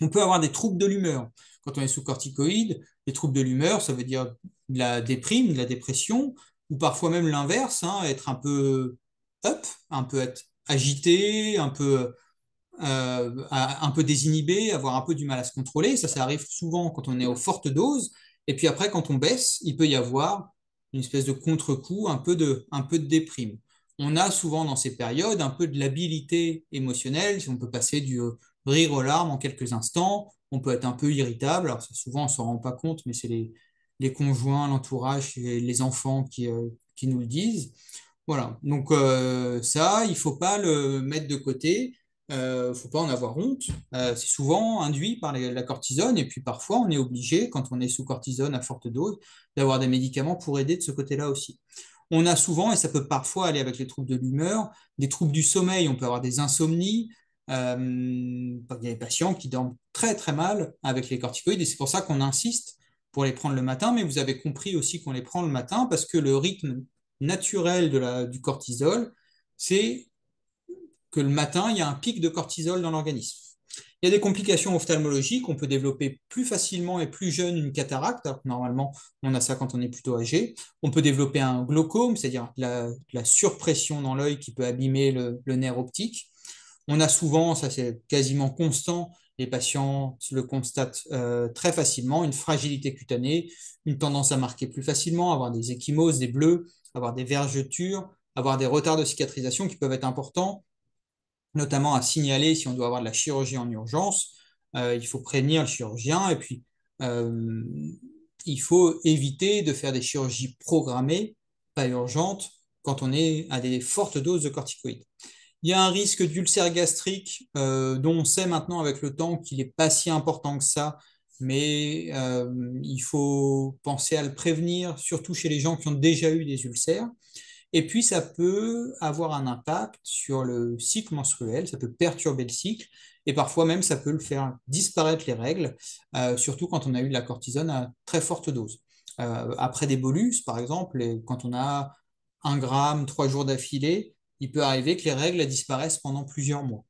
On peut avoir des troubles de l'humeur. Quand on est sous corticoïdes, les troubles de l'humeur, ça veut dire de la déprime, de la dépression, ou parfois même l'inverse, hein, être un peu up, un peu être agité, un peu désinhibé, avoir un peu du mal à se contrôler. Ça arrive souvent quand on est aux fortes doses. Et puis après, quand on baisse, il peut y avoir une espèce de contre-coup, un peu de déprime. On a souvent dans ces périodes un peu de labilité émotionnelle, si on peut passer du rire aux larmes en quelques instants, on peut être un peu irritable. Alors ça, souvent, on ne s'en rend pas compte, mais c'est les conjoints, l'entourage, les enfants qui nous le disent. Voilà, donc ça, il ne faut pas le mettre de côté. faut pas en avoir honte. C'est souvent induit par la cortisone et puis parfois on est obligé, quand on est sous cortisone à forte dose, d'avoir des médicaments pour aider de ce côté-là aussi. On a souvent, et ça peut parfois aller avec les troubles de l'humeur, des troubles du sommeil, on peut avoir des insomnies. Il y a des patients qui dorment très très mal avec les corticoïdes et c'est pour ça qu'on insiste pour les prendre le matin, mais vous avez compris aussi qu'on les prend le matin parce que le rythme naturel du cortisol, c'est que le matin, il y a un pic de cortisol dans l'organisme. Il y a des complications ophtalmologiques, on peut développer plus facilement et plus jeune une cataracte, alors que normalement on a ça quand on est plutôt âgé. On peut développer un glaucome, c'est-à-dire la surpression dans l'œil qui peut abîmer le nerf optique. On a souvent, ça c'est quasiment constant, les patients le constatent très facilement, une fragilité cutanée, une tendance à marquer plus facilement, avoir des ecchymoses, des bleus, avoir des vergetures, avoir des retards de cicatrisation qui peuvent être importants, notamment à signaler si on doit avoir de la chirurgie en urgence. Il faut prévenir le chirurgien et puis euh, il faut éviter de faire des chirurgies programmées, pas urgentes, quand on est à des fortes doses de corticoïdes. Il y a un risque d'ulcère gastrique dont on sait maintenant avec le temps qu'il n'est pas si important que ça, mais il faut penser à le prévenir, surtout chez les gens qui ont déjà eu des ulcères. Et puis, ça peut avoir un impact sur le cycle menstruel, ça peut perturber le cycle, et parfois même, ça peut le faire disparaître les règles, surtout quand on a eu de la cortisone à très forte dose. Après des bolus, par exemple, quand on a 1 gramme, 3 jours d'affilée, il peut arriver que les règles disparaissent pendant plusieurs mois.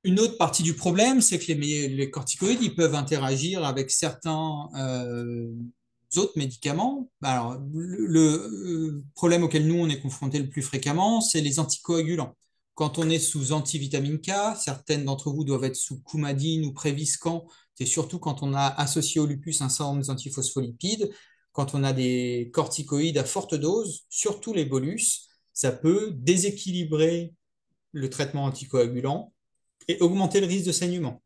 Une autre partie du problème, c'est que les corticoïdes, ils peuvent interagir avec certains autres médicaments. Alors, le problème auquel nous, on est confronté le plus fréquemment, c'est les anticoagulants. Quand on est sous antivitamine K, certaines d'entre vous doivent être sous Coumadine ou Préviscan. C'est surtout quand on a associé au lupus un certain nombre d'antiphospholipides. Quand on a des corticoïdes à forte dose, surtout les bolus, ça peut déséquilibrer le traitement anticoagulant et augmenter le risque de saignement.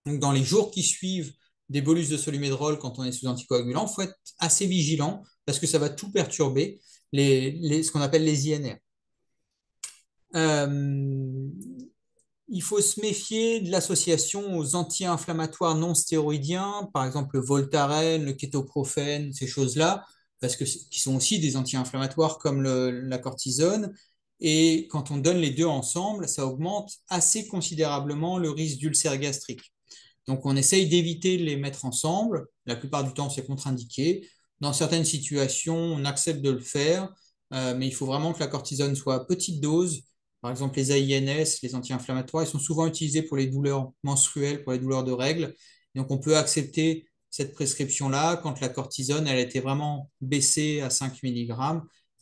Donc, dans les jours qui suivent des bolus de solumédrol quand on est sous anticoagulant, il faut être assez vigilant parce que ça va tout perturber, ce qu'on appelle les INR. Euh, il faut se méfier de l'association aux anti-inflammatoires non stéroïdiens, par exemple le Voltaren, le kétoprophène, ces choses-là, parce que qui sont aussi des anti-inflammatoires comme la cortisone. Et quand on donne les deux ensemble, ça augmente assez considérablement le risque d'ulcère gastrique. Donc on essaye d'éviter de les mettre ensemble. La plupart du temps, c'est contre-indiqué. Dans certaines situations, on accepte de le faire, mais il faut vraiment que la cortisone soit à petite dose. Par exemple, les AINS, les anti-inflammatoires, ils sont souvent utilisés pour les douleurs menstruelles, pour les douleurs de règles. Donc on peut accepter cette prescription-là quand la cortisone, elle a été vraiment baissée à 5 mg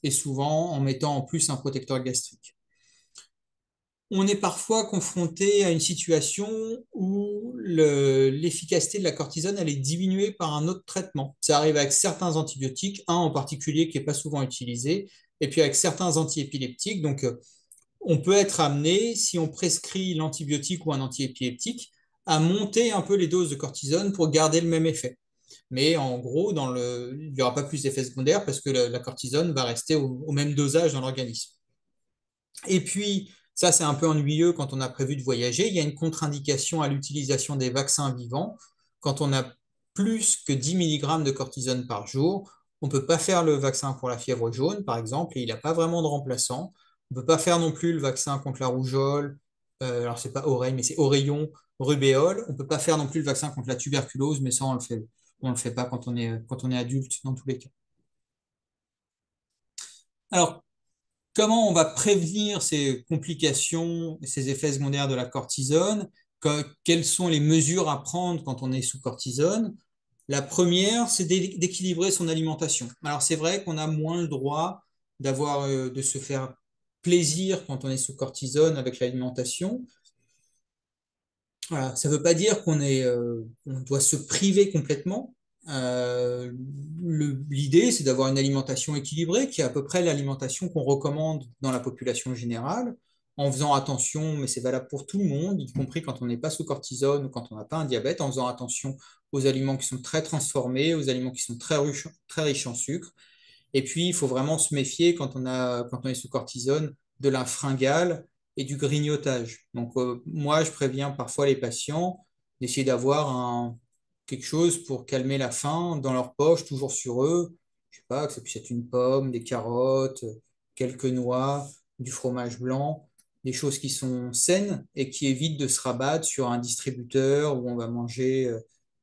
et souvent en mettant en plus un protecteur gastrique. On est parfois confronté à une situation où l'efficacité de la cortisone elle est diminuée par un autre traitement. Ça arrive avec certains antibiotiques, un en particulier qui n'est pas souvent utilisé, et puis avec certains antiépileptiques. Donc, on peut être amené, si on prescrit l'antibiotique ou un antiépileptique, à monter un peu les doses de cortisone pour garder le même effet. Mais en gros, il n'y aura pas plus d'effets secondaires parce que la cortisone va rester au même dosage dans l'organisme. Et puis, ça, c'est un peu ennuyeux quand on a prévu de voyager. Il y a une contre-indication à l'utilisation des vaccins vivants. Quand on a plus que 10 mg de cortisone par jour, on ne peut pas faire le vaccin pour la fièvre jaune, par exemple, et il n'a pas vraiment de remplaçant. On ne peut pas faire non plus le vaccin contre la rougeole, alors c'est pas oreille, mais c'est oreillon, rubéole. On ne peut pas faire non plus le vaccin contre la tuberculose, mais ça, on le fait pas quand on est adulte dans tous les cas. Alors, comment on va prévenir ces complications, ces effets secondaires de la cortisone? Quelles sont les mesures à prendre quand on est sous cortisone? La première, c'est d'équilibrer son alimentation. Alors c'est vrai qu'on a moins le droit de se faire plaisir quand on est sous cortisone avec l'alimentation. Voilà, ça ne veut pas dire on doit se priver complètement. Euh, L'idée, c'est d'avoir une alimentation équilibrée, qui est à peu près l'alimentation qu'on recommande dans la population générale, en faisant attention, mais c'est valable pour tout le monde, y compris quand on n'est pas sous cortisone ou quand on n'a pas un diabète, en faisant attention aux aliments qui sont très transformés, aux aliments qui sont très riches en sucre. Et puis, il faut vraiment se méfier quand on est sous cortisone de la fringale et du grignotage. Donc, moi, je préviens parfois les patients d'essayer d'avoir quelque chose pour calmer la faim dans leur poche, toujours sur eux. Je sais pas, que ça puisse être une pomme, des carottes, quelques noix, du fromage blanc, des choses qui sont saines et qui évitent de se rabattre sur un distributeur où on va manger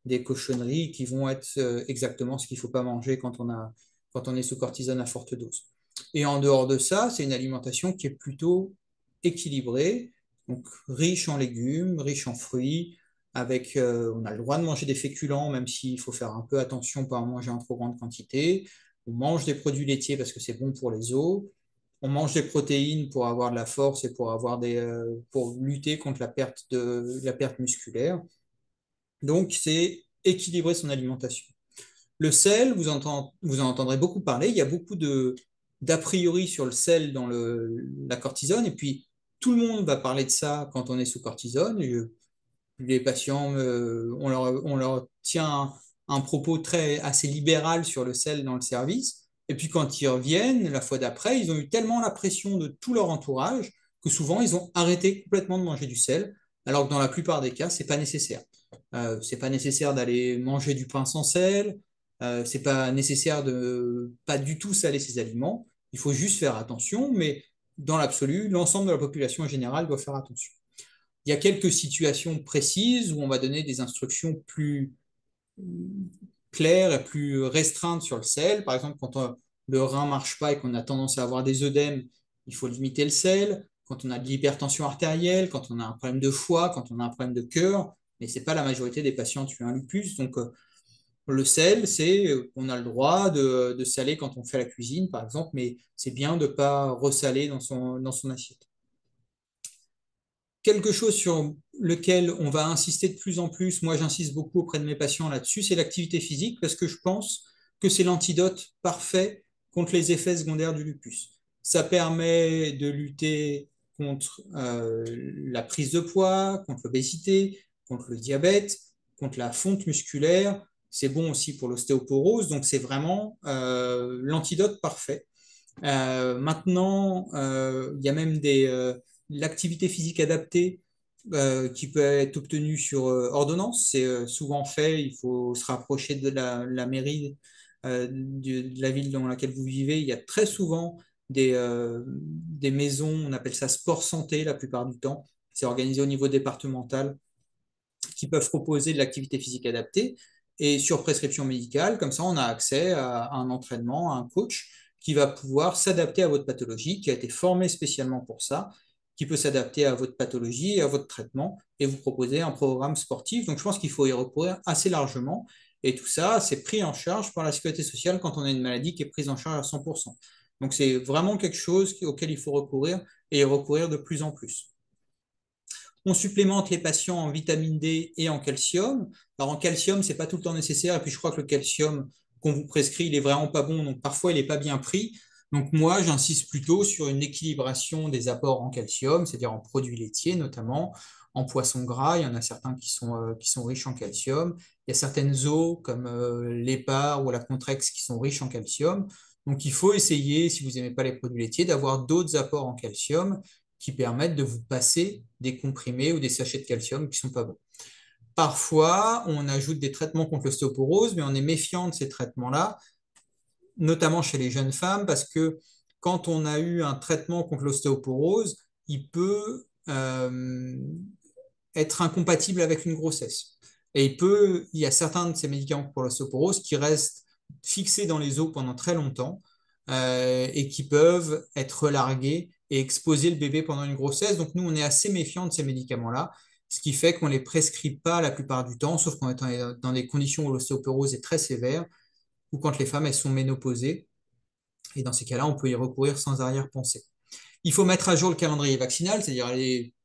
des cochonneries qui vont être exactement ce qu'il ne faut pas manger quand on est sous cortisone à forte dose. Et en dehors de ça, c'est une alimentation qui est plutôt équilibrée, donc riche en légumes, riche en fruits, on a le droit de manger des féculents, même s'il faut faire un peu attention pour en manger en trop grande quantité. On mange des produits laitiers parce que c'est bon pour les os. On mange des protéines pour avoir de la force et pour lutter contre la perte musculaire. Donc, c'est équilibrer son alimentation. Le sel, vous en entendrez beaucoup parler. Il y a beaucoup d'a priori sur le sel dans la cortisone. Et puis, tout le monde va parler de ça quand on est sous cortisone. Les patients, on leur tient un propos assez libéral sur le sel dans le service. Et puis quand ils reviennent, la fois d'après, ils ont eu tellement la pression de tout leur entourage que souvent, ils ont arrêté complètement de manger du sel, alors que dans la plupart des cas, c'est pas nécessaire. C'est pas nécessaire d'aller manger du pain sans sel. C'est pas nécessaire de pas du tout saler ses aliments. Il faut juste faire attention, mais dans l'absolu, l'ensemble de la population en général doit faire attention. Il y a quelques situations précises où on va donner des instructions plus claires et plus restreintes sur le sel. Par exemple, quand le rein ne marche pas et qu'on a tendance à avoir des œdèmes, il faut limiter le sel. Quand on a de l'hypertension artérielle, quand on a un problème de foie, quand on a un problème de cœur, mais ce n'est pas la majorité des patients qui ont un lupus. Donc, le sel, on a le droit de saler quand on fait la cuisine, par exemple, mais c'est bien de ne pas ressaler dans son assiette. Quelque chose sur lequel on va insister de plus en plus, moi j'insiste beaucoup auprès de mes patients là-dessus, c'est l'activité physique, parce que je pense que c'est l'antidote parfait contre les effets secondaires du lupus. Ça permet de lutter contre la prise de poids, contre l'obésité, contre le diabète, contre la fonte musculaire. C'est bon aussi pour l'ostéoporose, donc c'est vraiment l'antidote parfait. Maintenant, il y a même l'activité physique adaptée qui peut être obtenue sur ordonnance. C'est souvent fait, il faut se rapprocher de la mairie de la ville dans laquelle vous vivez. Il y a très souvent des maisons, on appelle ça sport santé la plupart du temps. C'est organisé au niveau départemental qui peuvent proposer de l'activité physique adaptée et sur prescription médicale. Comme ça, on a accès à un entraînement, à un coach qui va pouvoir s'adapter à votre pathologie, qui a été formé spécialement pour ça, qui peut s'adapter à votre pathologie et à votre traitement et vous proposer un programme sportif. Donc, je pense qu'il faut y recourir assez largement. Et tout ça, c'est pris en charge par la sécurité sociale quand on a une maladie qui est prise en charge à 100%. Donc, c'est vraiment quelque chose auquel il faut recourir et recourir de plus en plus. On supplémente les patients en vitamine D et en calcium. Alors en calcium, ce n'est pas tout le temps nécessaire. Et puis je crois que le calcium qu'on vous prescrit, il n'est vraiment pas bon. Donc parfois, il n'est pas bien pris. Donc moi, j'insiste plutôt sur une équilibration des apports en calcium, c'est-à-dire en produits laitiers notamment, en poissons gras. Il y en a certains qui sont riches en calcium. Il y a certaines eaux comme l'épar ou la contrex qui sont riches en calcium. Donc il faut essayer, si vous n'aimez pas les produits laitiers, d'avoir d'autres apports en calcium qui permettent de vous passer des comprimés ou des sachets de calcium qui ne sont pas bons. Parfois, on ajoute des traitements contre l'ostéoporose, mais on est méfiant de ces traitements-là, notamment chez les jeunes femmes, parce que quand on a eu un traitement contre l'ostéoporose, il peut être incompatible avec une grossesse. Et il y a certains de ces médicaments pour l'ostéoporose qui restent fixés dans les os pendant très longtemps et qui peuvent être relargués et exposer le bébé pendant une grossesse. Donc nous, on est assez méfiants de ces médicaments-là, ce qui fait qu'on ne les prescrit pas la plupart du temps, sauf quand on est dans des conditions où l'ostéoporose est très sévère ou quand les femmes elles sont ménopausées. Et dans ces cas-là, on peut y recourir sans arrière-pensée. Il faut mettre à jour le calendrier vaccinal, c'est-à-dire aller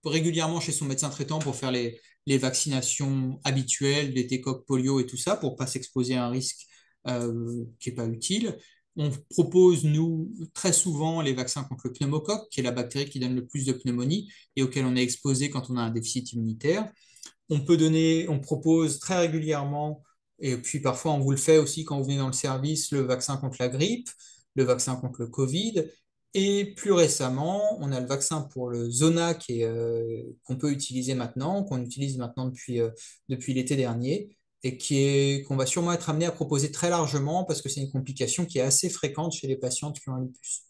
régulièrement chez son médecin traitant pour faire les vaccinations habituelles, l'étécoque, polio et tout ça, pour ne pas s'exposer à un risque qui n'est pas utile. On propose, nous, très souvent les vaccins contre le pneumocoque, qui est la bactérie qui donne le plus de pneumonie et auquel on est exposé quand on a un déficit immunitaire. On propose très régulièrement, et puis parfois on vous le fait aussi quand vous venez dans le service, le vaccin contre la grippe, le vaccin contre le Covid. Et plus récemment, on a le vaccin pour le Zona qu'on peut utiliser maintenant, qu'on utilise maintenant depuis l'été dernier, et qu'on va sûrement être amené à proposer très largement parce que c'est une complication qui est assez fréquente chez les patientes qui ont un lupus.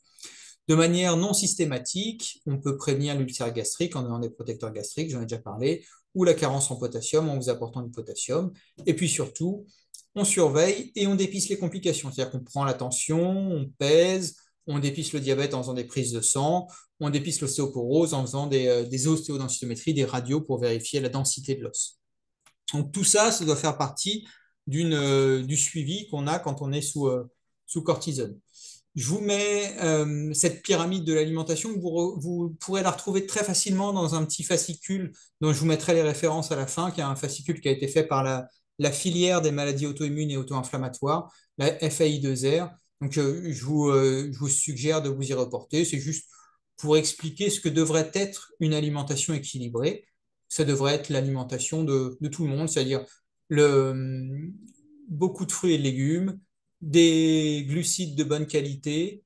De manière non systématique, on peut prévenir l'ulcère gastrique en donnant des protecteurs gastriques, j'en ai déjà parlé, ou la carence en potassium en vous apportant du potassium. Et puis surtout, on surveille et on dépiste les complications. C'est-à-dire qu'on prend la tension, on pèse, on dépiste le diabète en faisant des prises de sang, on dépiste l'ostéoporose en faisant des ostéodensitométries, des radios pour vérifier la densité de l'os. Donc tout ça, ça doit faire partie du suivi qu'on a quand on est sous cortisone. Je vous mets cette pyramide de l'alimentation, vous pourrez la retrouver très facilement dans un petit fascicule dont je vous mettrai les références à la fin, qui est un fascicule qui a été fait par la filière des maladies auto-immunes et auto-inflammatoires, la FAI2R. Donc je vous suggère de vous y reporter. C'est juste pour expliquer ce que devrait être une alimentation équilibrée. Ça devrait être l'alimentation de tout le monde, c'est-à-dire beaucoup de fruits et de légumes, des glucides de bonne qualité,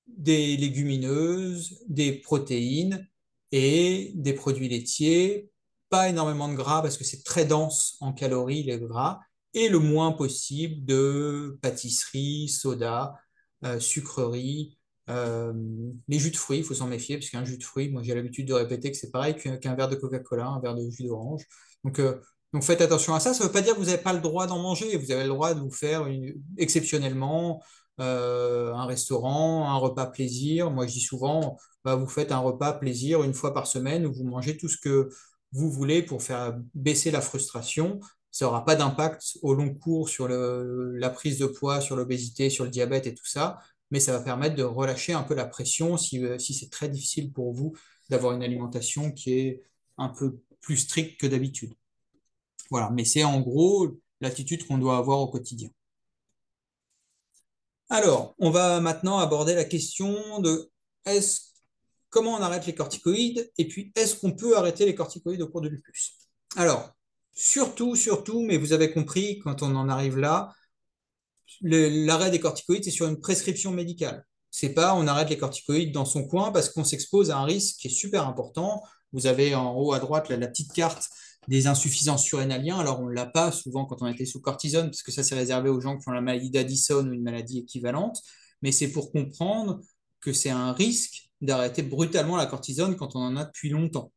des légumineuses, des protéines et des produits laitiers, pas énormément de gras parce que c'est très dense en calories les gras, et le moins possible de pâtisserie, soda, sucreries, euh, les jus de fruits, il faut s'en méfier parce qu'un jus de fruits, moi j'ai l'habitude de répéter que c'est pareil qu'un verre de Coca-Cola, un verre de jus d'orange. Donc, euh, donc faites attention à ça. Ça ne veut pas dire que vous n'avez pas le droit d'en manger. Vous avez le droit de vous faire exceptionnellement un restaurant, un repas plaisir. Moi, je dis souvent, bah, vous faites un repas plaisir une fois par semaine où vous mangez tout ce que vous voulez pour faire baisser la frustration. Ça n'aura pas d'impact au long cours sur la prise de poids, sur l'obésité, sur le diabète et tout ça, mais ça va permettre de relâcher un peu la pression si c'est très difficile pour vous d'avoir une alimentation qui est un peu plus stricte que d'habitude. Voilà, mais c'est en gros l'attitude qu'on doit avoir au quotidien. Alors, on va maintenant aborder la question de est-ce, comment on arrête les corticoïdes et puis est-ce qu'on peut arrêter les corticoïdes au cours de lupus? Alors, surtout, mais vous avez compris, quand on en arrive là, l'arrêt des corticoïdes, c'est sur une prescription médicale. C'est pas on arrête les corticoïdes dans son coin parce qu'on s'expose à un risque qui est super important. Vous avez en haut à droite la petite carte des insuffisances surrénaliens. Alors, on ne l'a pas souvent quand on était sous cortisone, parce que ça, c'est réservé aux gens qui ont la maladie d'Addison ou une maladie équivalente. Mais c'est pour comprendre que c'est un risque d'arrêter brutalement la cortisone quand on en a depuis longtemps.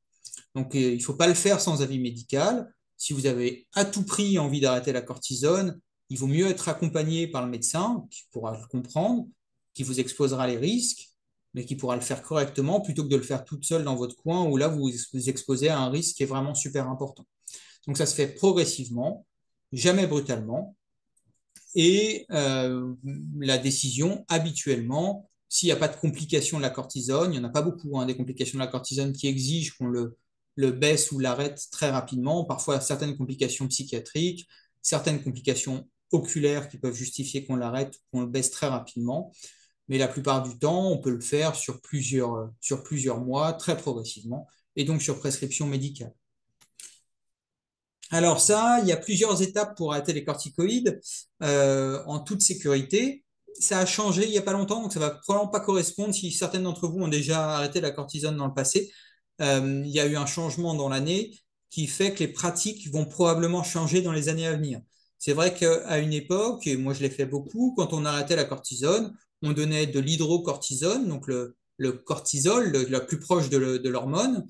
Donc, il ne faut pas le faire sans avis médical. Si vous avez à tout prix envie d'arrêter la cortisone, il vaut mieux être accompagné par le médecin qui pourra le comprendre, qui vous exposera les risques, mais qui pourra le faire correctement plutôt que de le faire toute seule dans votre coin où là, vous vous exposez à un risque qui est vraiment super important. Donc, ça se fait progressivement, jamais brutalement. Et la décision, habituellement, s'il n'y a pas de complications de la cortisone, il n'y en a pas beaucoup, hein, des complications de la cortisone qui exigent qu'on le baisse ou l'arrête très rapidement, parfois certaines complications psychiatriques, certaines complications oculaires qui peuvent justifier qu'on l'arrête, qu'on le baisse très rapidement. Mais la plupart du temps, on peut le faire sur plusieurs mois, très progressivement, et donc sur prescription médicale. Alors ça, il y a plusieurs étapes pour arrêter les corticoïdes en toute sécurité. Ça a changé il n'y a pas longtemps, donc ça va probablement pas correspondre si certaines d'entre vous ont déjà arrêté la cortisone dans le passé. Il y a eu un changement dans l'année qui fait que les pratiques vont probablement changer dans les années à venir. C'est vrai qu'à une époque, et moi je l'ai fait beaucoup, quand on arrêtait la cortisone, on donnait de l'hydrocortisone, donc le cortisol, le plus proche de l'hormone,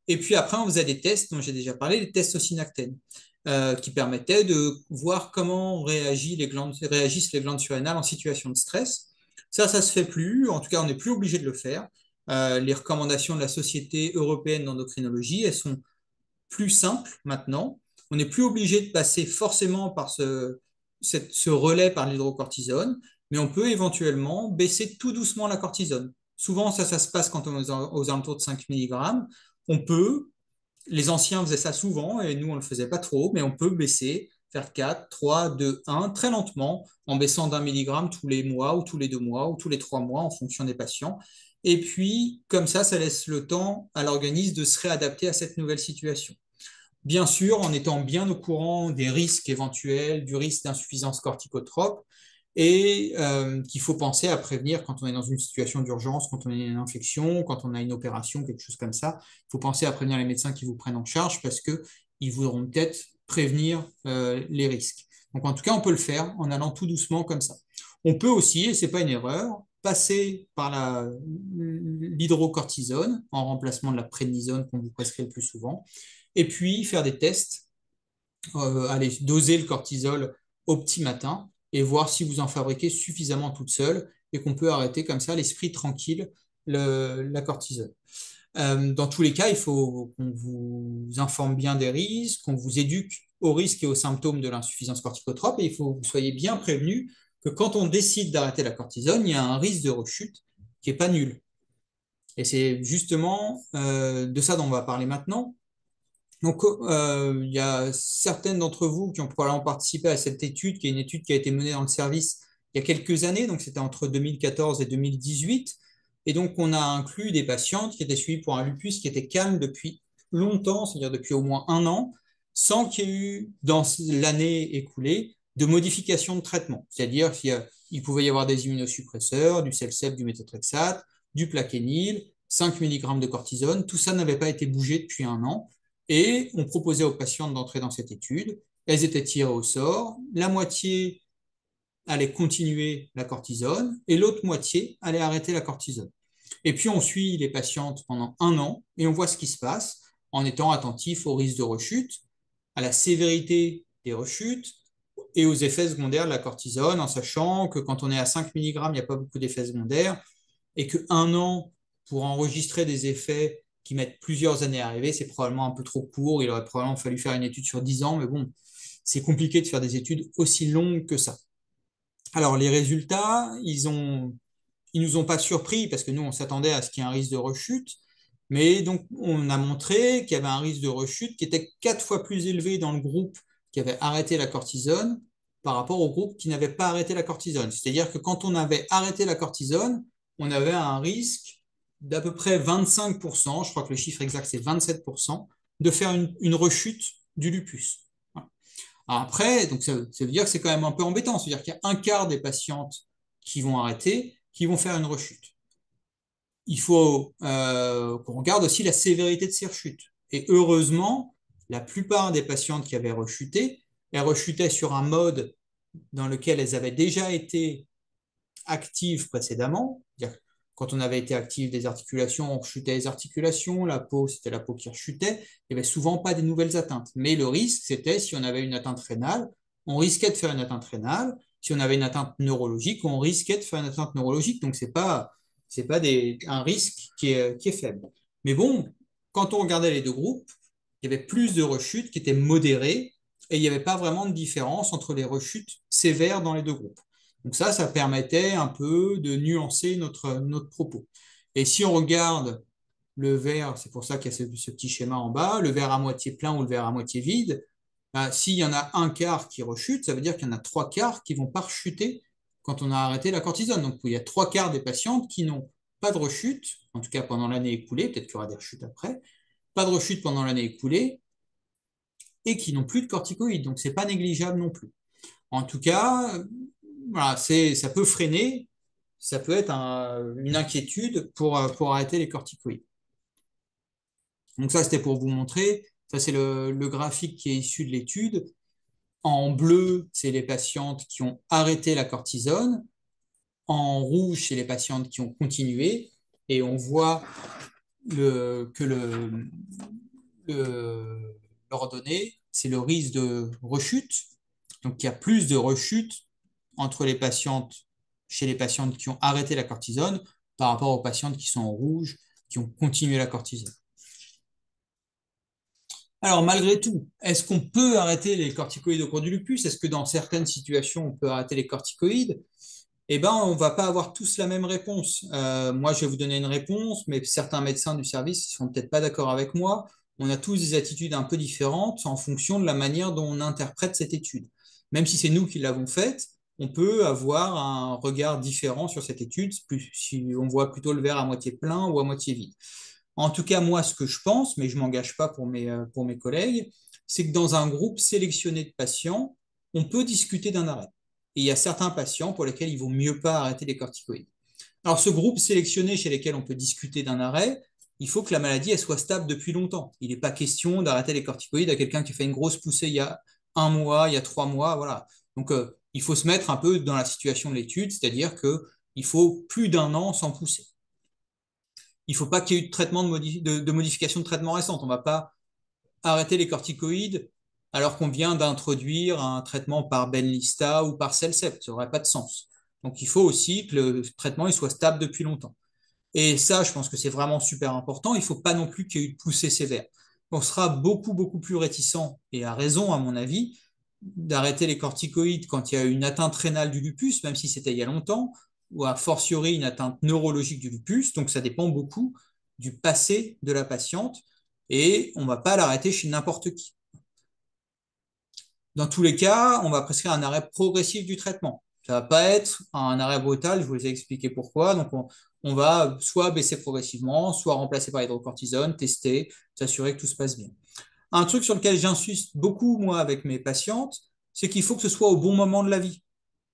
et puis après, on faisait des tests dont j'ai déjà parlé, les tests ocinactènes, qui permettaient de voir comment réagissent les glandes surrénales en situation de stress. Ça se fait plus. En tout cas, on n'est plus obligé de le faire. Les recommandations de la Société européenne d'endocrinologie, elles sont plus simples maintenant. On n'est plus obligé de passer forcément par ce relais par l'hydrocortisone, mais on peut éventuellement baisser tout doucement la cortisone. Souvent, ça se passe quand on est aux alentours de 5 mg. On peut, les anciens faisaient ça souvent et nous, on ne le faisait pas trop, mais on peut baisser, faire 4, 3, 2, 1, très lentement, en baissant d'un milligramme tous les mois ou tous les 2 mois ou tous les 3 mois en fonction des patients. Et puis, comme ça laisse le temps à l'organisme de se réadapter à cette nouvelle situation. Bien sûr, en étant bien au courant des risques éventuels, du risque d'insuffisance corticotrope, et qu'il faut penser à prévenir quand on est dans une situation d'urgence, quand on a une infection, quand on a une opération, quelque chose comme ça. Il faut penser à prévenir les médecins qui vous prennent en charge parce qu'ils voudront peut-être prévenir les risques. Donc en tout cas, on peut le faire en allant tout doucement comme ça. On peut aussi, et ce n'est pas une erreur, passer par l'hydrocortisone en remplacement de la prédnisone qu'on vous prescrit le plus souvent, et puis faire des tests, aller doser le cortisol au petit matin et voir si vous en fabriquez suffisamment toute seule et qu'on peut arrêter comme ça, l'esprit tranquille, la cortisone. Dans tous les cas, il faut qu'on vous informe bien des risques, qu'on vous éduque aux risques et aux symptômes de l'insuffisance corticotrope, et il faut que vous soyez bien prévenu que quand on décide d'arrêter la cortisone, il y a un risque de rechute qui n'est pas nul. Et c'est justement de ça dont on va parler maintenant. Donc, il y a certaines d'entre vous qui ont probablement participé à cette étude, qui est une étude qui a été menée dans le service il y a quelques années, donc c'était entre 2014 et 2018. Et donc, on a inclus des patientes qui étaient suivies pour un lupus qui était calme depuis longtemps, c'est-à-dire depuis au moins un an, sans qu'il y ait eu, dans l'année écoulée, de modification de traitement. C'est-à-dire qu'il pouvait y avoir des immunosuppresseurs, du Celsep, du méthotrexate, du plaquenil, 5 mg de cortisone. Tout ça n'avait pas été bougé depuis un an. Et on proposait aux patientes d'entrer dans cette étude. Elles étaient tirées au sort. La moitié allait continuer la cortisone et l'autre moitié allait arrêter la cortisone. Et puis on suit les patientes pendant un an et on voit ce qui se passe en étant attentif au risque de rechute, à la sévérité des rechutes et aux effets secondaires de la cortisone, en sachant que quand on est à 5 mg, il n'y a pas beaucoup d'effets secondaires et qu'un an pour enregistrer des effets qui mettent plusieurs années à arriver, c'est probablement un peu trop court. Il aurait probablement fallu faire une étude sur 10 ans, mais bon, c'est compliqué de faire des études aussi longues que ça. Alors, les résultats, ils nous ont pas surpris parce que nous, on s'attendait à ce qu'il y ait un risque de rechute. Mais donc, on a montré qu'il y avait un risque de rechute qui était 4 fois plus élevé dans le groupe qui avait arrêté la cortisone par rapport au groupe qui n'avait pas arrêté la cortisone. C'est-à-dire que quand on avait arrêté la cortisone, on avait un risque d'à peu près 25%, je crois que le chiffre exact c'est 27%, de faire une rechute du lupus. Après, donc ça veut dire que c'est quand même un peu embêtant. C'est-à-dire qu'il y a un quart des patientes qui vont arrêter, qui vont faire une rechute. Il faut qu'on regarde aussi la sévérité de ces rechutes. Et heureusement, la plupart des patientes qui avaient rechuté, elles rechutaient sur un mode dans lequel elles avaient déjà été actives précédemment. Quand on avait été active des articulations, on rechutait les articulations, la peau, c'était la peau qui rechutait. Il n'y avait souvent pas des nouvelles atteintes. Mais le risque, c'était si on avait une atteinte rénale, on risquait de faire une atteinte rénale. Si on avait une atteinte neurologique, on risquait de faire une atteinte neurologique. Donc, c'est pas un risque qui est faible. Mais bon, quand on regardait les deux groupes, il y avait plus de rechutes qui étaient modérées et il n'y avait pas vraiment de différence entre les rechutes sévères dans les deux groupes. Donc ça permettait un peu de nuancer notre propos. Et si on regarde le verre, c'est pour ça qu'il y a ce petit schéma en bas, le verre à moitié plein ou le verre à moitié vide, bah, s'il y en a un quart qui rechute, ça veut dire qu'il y en a trois quarts qui vont pas rechuter quand on a arrêté la cortisone. Donc il y a trois quarts des patientes qui n'ont pas de rechute, en tout cas pendant l'année écoulée, peut-être qu'il y aura des rechutes après, pas de rechute pendant l'année écoulée, et qui n'ont plus de corticoïdes. Donc c'est pas négligeable non plus. En tout cas, voilà, ça peut freiner, ça peut être une inquiétude pour arrêter les corticoïdes. Donc ça, c'était pour vous montrer. Ça, c'est le graphique qui est issu de l'étude. En bleu, c'est les patientes qui ont arrêté la cortisone. En rouge, c'est les patientes qui ont continué. Et on voit que l'ordonnée, c'est le risque de rechute. Donc, il y a plus de rechute entre les patientes, chez les patientes qui ont arrêté la cortisone par rapport aux patientes qui sont en rouge, qui ont continué la cortisone. Alors, malgré tout, est-ce qu'on peut arrêter les corticoïdes au cours du lupus? Est-ce que dans certaines situations, on peut arrêter les corticoïdes? Eh bien, on ne va pas avoir tous la même réponse. Moi, je vais vous donner une réponse, mais certains médecins du service ne sont peut-être pas d'accord avec moi. On a tous des attitudes un peu différentes en fonction de la manière dont on interprète cette étude. Même si c'est nous qui l'avons faite, on peut avoir un regard différent sur cette étude, si on voit plutôt le verre à moitié plein ou à moitié vide. En tout cas, moi, ce que je pense, mais je ne m'engage pas pour mes collègues, c'est que dans un groupe sélectionné de patients, on peut discuter d'un arrêt. et il y a certains patients pour lesquels il vaut mieux pas arrêter les corticoïdes. Alors, ce groupe sélectionné chez lesquels on peut discuter d'un arrêt, il faut que la maladie elle soit stable depuis longtemps. Il n'est pas question d'arrêter les corticoïdes à quelqu'un qui fait une grosse poussée il y a 1 mois, il y a 3 mois, voilà. Donc, il faut se mettre un peu dans la situation de l'étude, c'est-à-dire qu'il faut plus d'1 an sans pousser. Il ne faut pas qu'il y ait eu de, traitement de modification de traitement récente. On ne va pas arrêter les corticoïdes alors qu'on vient d'introduire un traitement par Benlysta ou par Cellcept. Ça n'aurait pas de sens. Donc, il faut aussi que le traitement il soit stable depuis longtemps. Et ça, je pense que c'est vraiment super important. Il ne faut pas non plus qu'il y ait eu de poussée sévère. On sera beaucoup, beaucoup plus réticent, et à raison, à mon avis, d'arrêter les corticoïdes quand il y a une atteinte rénale du lupus, même si c'était il y a longtemps, ou a fortiori une atteinte neurologique du lupus. Donc, ça dépend beaucoup du passé de la patiente et on ne va pas l'arrêter chez n'importe qui. Dans tous les cas, on va prescrire un arrêt progressif du traitement. Ça ne va pas être un arrêt brutal, je vous ai expliqué pourquoi. Donc, on va soit baisser progressivement, soit remplacer par l'hydrocortisone, tester, s'assurer que tout se passe bien. Un truc sur lequel j'insiste beaucoup, moi, avec mes patientes, c'est qu'il faut que ce soit au bon moment de la vie.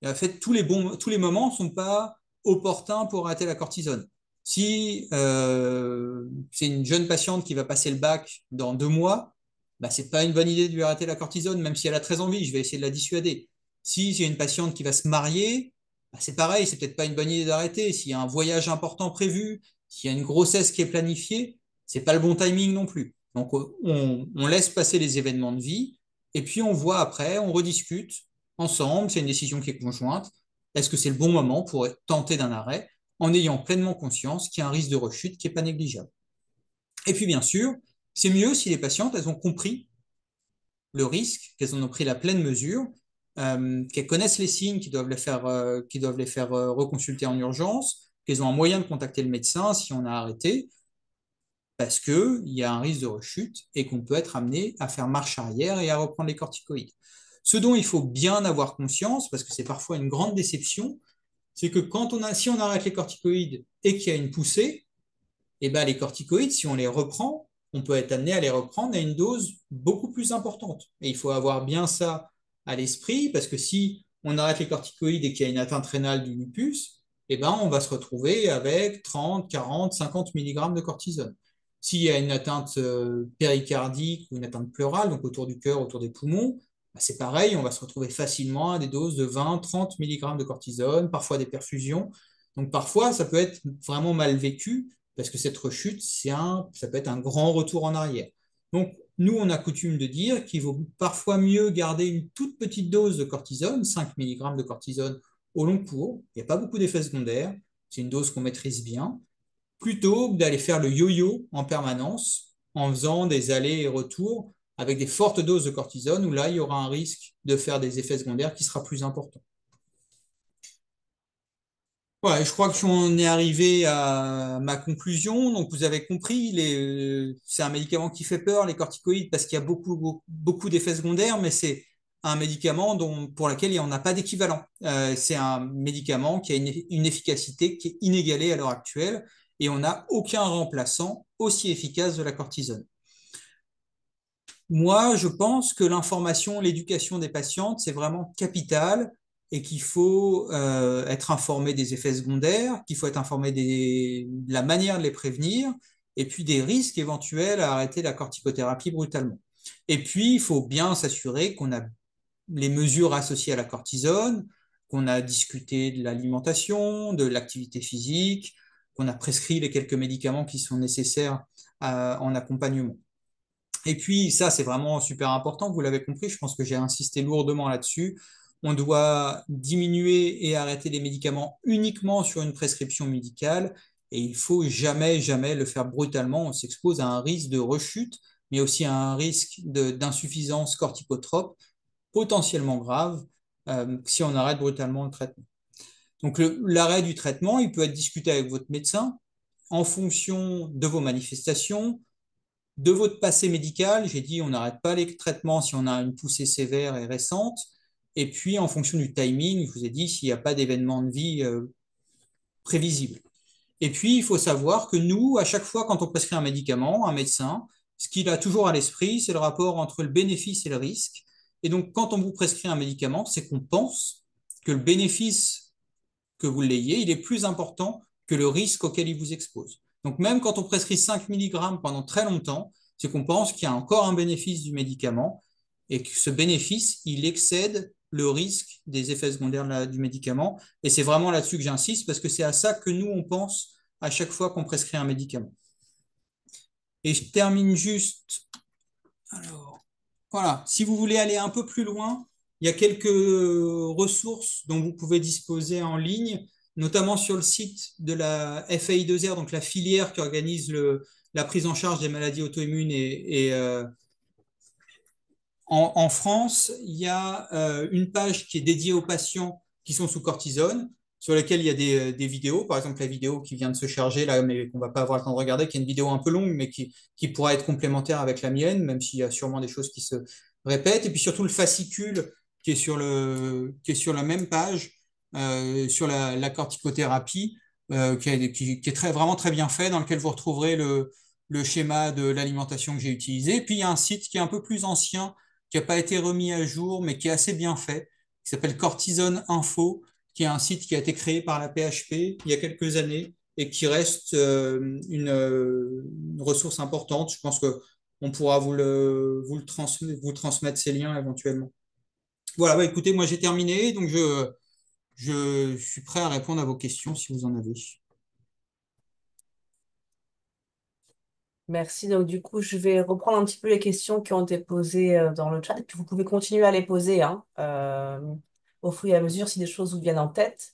Et en fait, tous les moments ne sont pas opportuns pour arrêter la cortisone. Si c'est une jeune patiente qui va passer le bac dans 2 mois, bah, ce n'est pas une bonne idée de lui arrêter la cortisone, même si elle a très envie, je vais essayer de la dissuader. Si j'ai une patiente qui va se marier, bah, c'est pareil, c'est peut-être pas une bonne idée d'arrêter. S'il y a un voyage important prévu, s'il y a une grossesse qui est planifiée, c'est pas le bon timing non plus. Donc on laisse passer les événements de vie et puis on voit après, on rediscute ensemble, c'est une décision qui est conjointe. Est-ce que c'est le bon moment pour tenter d'un arrêt en ayant pleinement conscience qu'il y a un risque de rechute qui n'est pas négligeable. Et puis bien sûr, c'est mieux si les patientes elles ont compris le risque, qu'elles en ont pris la pleine mesure, qu'elles connaissent les signes qui doivent les faire reconsulter en urgence, qu'elles ont un moyen de contacter le médecin si on a arrêté, parce qu'il y a un risque de rechute et qu'on peut être amené à faire marche arrière et à reprendre les corticoïdes. Ce dont il faut bien avoir conscience, parce que c'est parfois une grande déception, c'est que si on arrête les corticoïdes et qu'il y a une poussée, et ben les corticoïdes, si on les reprend, on peut être amené à les reprendre à une dose beaucoup plus importante. Et il faut avoir bien ça à l'esprit, parce que si on arrête les corticoïdes et qu'il y a une atteinte rénale du lupus, et ben on va se retrouver avec 30, 40, 50 mg de cortisone. S'il y a une atteinte péricardique ou une atteinte pleurale, donc autour du cœur, autour des poumons, ben c'est pareil, on va se retrouver facilement à des doses de 20, 30 mg de cortisone, parfois des perfusions. Donc parfois, ça peut être vraiment mal vécu parce que cette rechute, ça peut être un grand retour en arrière. Donc, nous, on a coutume de dire qu'il vaut parfois mieux garder une toute petite dose de cortisone, 5 mg de cortisone au long cours. Il n'y a pas beaucoup d'effets secondaires. C'est une dose qu'on maîtrise bien. Plutôt que d'aller faire le yo-yo en permanence en faisant des allers et retours avec des fortes doses de cortisone où là, il y aura un risque de faire des effets secondaires qui sera plus important. Ouais, je crois que on est arrivé à ma conclusion. Donc, vous avez compris, c'est un médicament qui fait peur, les corticoïdes, parce qu'il y a beaucoup d'effets secondaires, mais c'est un médicament pour lequel il n'y en a pas d'équivalent. C'est un médicament qui a une efficacité qui est inégalée à l'heure actuelle et on n'a aucun remplaçant aussi efficace de la cortisone. Moi, je pense que l'information, l'éducation des patientes, c'est vraiment capital et qu'il faut être informé des effets secondaires, qu'il faut être informé de la manière de les prévenir et puis des risques éventuels à arrêter la corticothérapie brutalement. Et puis, il faut bien s'assurer qu'on a les mesures associées à la cortisone, qu'on a discuté de l'alimentation, de l'activité physique, qu'on a prescrit les quelques médicaments qui sont nécessaires en accompagnement. Et puis, ça, c'est vraiment super important. Vous l'avez compris, je pense que j'ai insisté lourdement là-dessus. On doit diminuer et arrêter les médicaments uniquement sur une prescription médicale. Et il faut jamais, jamais le faire brutalement. On s'expose à un risque de rechute, mais aussi à un risque d'insuffisance corticotrope potentiellement grave si on arrête brutalement le traitement. Donc, l'arrêt du traitement, il peut être discuté avec votre médecin en fonction de vos manifestations, de votre passé médical. J'ai dit on n'arrête pas les traitements si on a une poussée sévère et récente. Et puis en fonction du timing, je vous ai dit s'il n'y a pas d'événement de vie prévisible. Et puis il faut savoir que nous, à chaque fois quand on prescrit un médicament, un médecin, ce qu'il a toujours à l'esprit, c'est le rapport entre le bénéfice et le risque. Et donc quand on vous prescrit un médicament, c'est qu'on pense que le bénéfice que vous l'ayez, il est plus important que le risque auquel il vous expose. Donc même quand on prescrit 5 mg pendant très longtemps, c'est qu'on pense qu'il y a encore un bénéfice du médicament et que ce bénéfice, il excède le risque des effets secondaires du médicament. Et c'est vraiment là-dessus que j'insiste parce que c'est à ça que nous, on pense à chaque fois qu'on prescrit un médicament. Et je termine juste. Alors, voilà, si vous voulez aller un peu plus loin, il y a quelques ressources dont vous pouvez disposer en ligne, notamment sur le site de la FAI2R, donc la filière qui organise la prise en charge des maladies auto-immunes. En France, il y a une page qui est dédiée aux patients qui sont sous cortisone, sur laquelle il y a des vidéos, par exemple la vidéo qui vient de se charger, là, mais qu'on ne va pas avoir le temps de regarder, qui est une vidéo un peu longue, mais qui pourra être complémentaire avec la mienne, même s'il y a sûrement des choses qui se répètent. Et puis surtout le fascicule qui est sur la même page, sur la corticothérapie, qui est vraiment très bien fait, dans lequel vous retrouverez le schéma de l'alimentation que j'ai utilisé. Puis il y a un site qui est un peu plus ancien, qui n'a pas été remis à jour, mais qui est assez bien fait, qui s'appelle Cortisone Info, qui est un site qui a été créé par la PHP il y a quelques années et qui reste une ressource importante. Je pense qu'on pourra vous transmettre ces liens éventuellement. Voilà, bah, écoutez, moi j'ai terminé, donc je suis prêt à répondre à vos questions si vous en avez. Merci. Donc, du coup, je vais reprendre un petit peu les questions qui ont été posées dans le chat. Et puis, vous pouvez continuer à les poser hein, au fur et à mesure si des choses vous viennent en tête.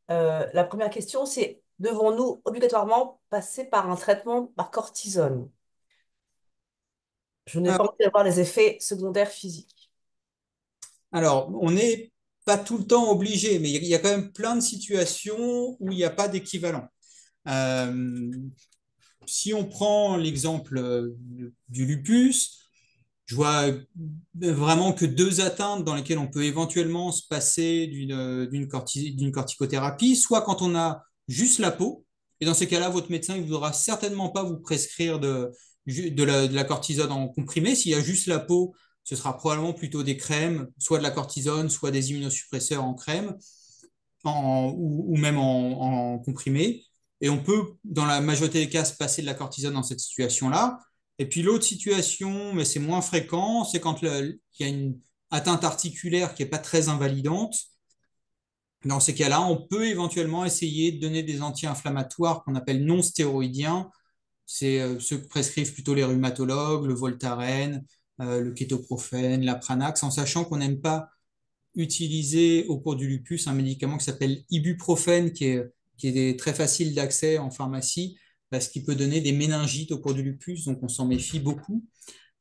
La première question, c'est devons-nous obligatoirement passer par un traitement par cortisone? Je n'ai pas envie d'avoir les effets secondaires physiques. Alors, on n'est pas tout le temps obligé, mais il y a quand même plein de situations où il n'y a pas d'équivalent. Euh, Si on prend l'exemple du lupus, je vois vraiment que deux atteintes dans lesquelles on peut éventuellement se passer d'une corticothérapie, soit quand on a juste la peau, et dans ces cas-là, votre médecin ne voudra certainement pas vous prescrire de la cortisone en comprimé. S'il y a juste la peau, ce sera probablement plutôt des crèmes, soit de la cortisone, soit des immunosuppresseurs en crème, ou même en comprimé. Et on peut, dans la majorité des cas, se passer de la cortisone dans cette situation-là. Et puis l'autre situation, mais c'est moins fréquent, c'est quand il y a une atteinte articulaire qui n'est pas très invalidante. Dans ces cas-là, on peut éventuellement essayer de donner des anti-inflammatoires qu'on appelle non stéroïdiens. C'est ceux que prescrivent plutôt les rhumatologues, le Voltaren, le kétoprophène, la Pranax, en sachant qu'on n'aime pas utiliser au cours du lupus un médicament qui s'appelle ibuprofène, qui est très facile d'accès en pharmacie, parce qu'il peut donner des méningites au cours du lupus, donc on s'en méfie beaucoup.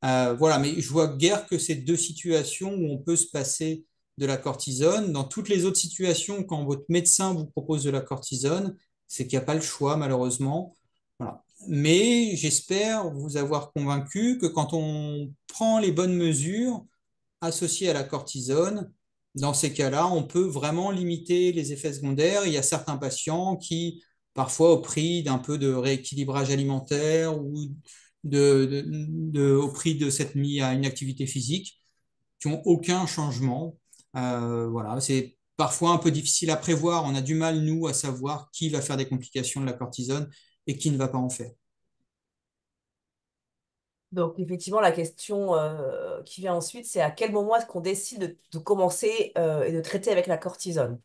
Voilà, mais je vois guère que ces deux situations où on peut se passer de la cortisone. Dans toutes les autres situations, quand votre médecin vous propose de la cortisone, c'est qu'il n'y a pas le choix, malheureusement. Voilà. Mais j'espère vous avoir convaincu que quand on prend les bonnes mesures associées à la cortisone, dans ces cas-là, on peut vraiment limiter les effets secondaires. Il y a certains patients qui, parfois au prix d'un peu de rééquilibrage alimentaire ou au prix de s'être mis à une activité physique, qui n'ont aucun changement. Voilà, c'est parfois un peu difficile à prévoir. On a du mal, nous, à savoir qui va faire des complications de la cortisone et qui ne va pas en faire. Donc, effectivement, la question qui vient ensuite, c'est à quel moment est-ce qu'on décide de commencer et de traiter avec la cortisone?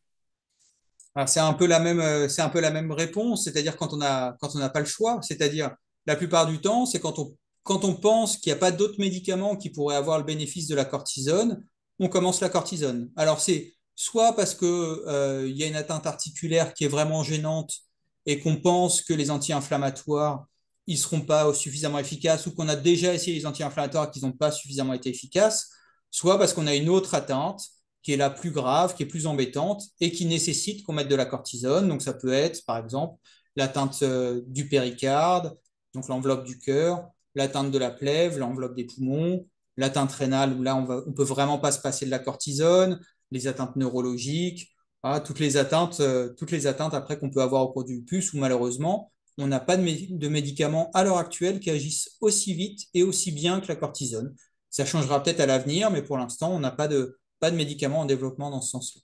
Alors, c'est un peu la même réponse, c'est-à-dire quand on n'a pas le choix, c'est-à-dire la plupart du temps, c'est quand on pense qu'il n'y a pas d'autres médicaments qui pourraient avoir le bénéfice de la cortisone, on commence la cortisone. Alors c'est soit parce que, il y a une atteinte articulaire qui est vraiment gênante et qu'on pense que les anti-inflammatoires ils seront pas suffisamment efficaces ou qu'on a déjà essayé les anti-inflammatoires et qu'ils n'ont pas suffisamment été efficaces, soit parce qu'on a une autre atteinte qui est la plus grave, qui est plus embêtante et qui nécessite qu'on mette de la cortisone. Donc ça peut être, par exemple, l'atteinte du péricarde, donc l'enveloppe du cœur, l'atteinte de la plèvre, l'enveloppe des poumons, l'atteinte rénale, où là, on peut vraiment pas se passer de la cortisone, les atteintes neurologiques, voilà, toutes les atteintes après qu'on peut avoir au cours du lupus, où malheureusement, on n'a pas de médicaments à l'heure actuelle qui agissent aussi vite et aussi bien que la cortisone. Ça changera peut-être à l'avenir, mais pour l'instant, on n'a pas de médicaments en développement dans ce sens-là.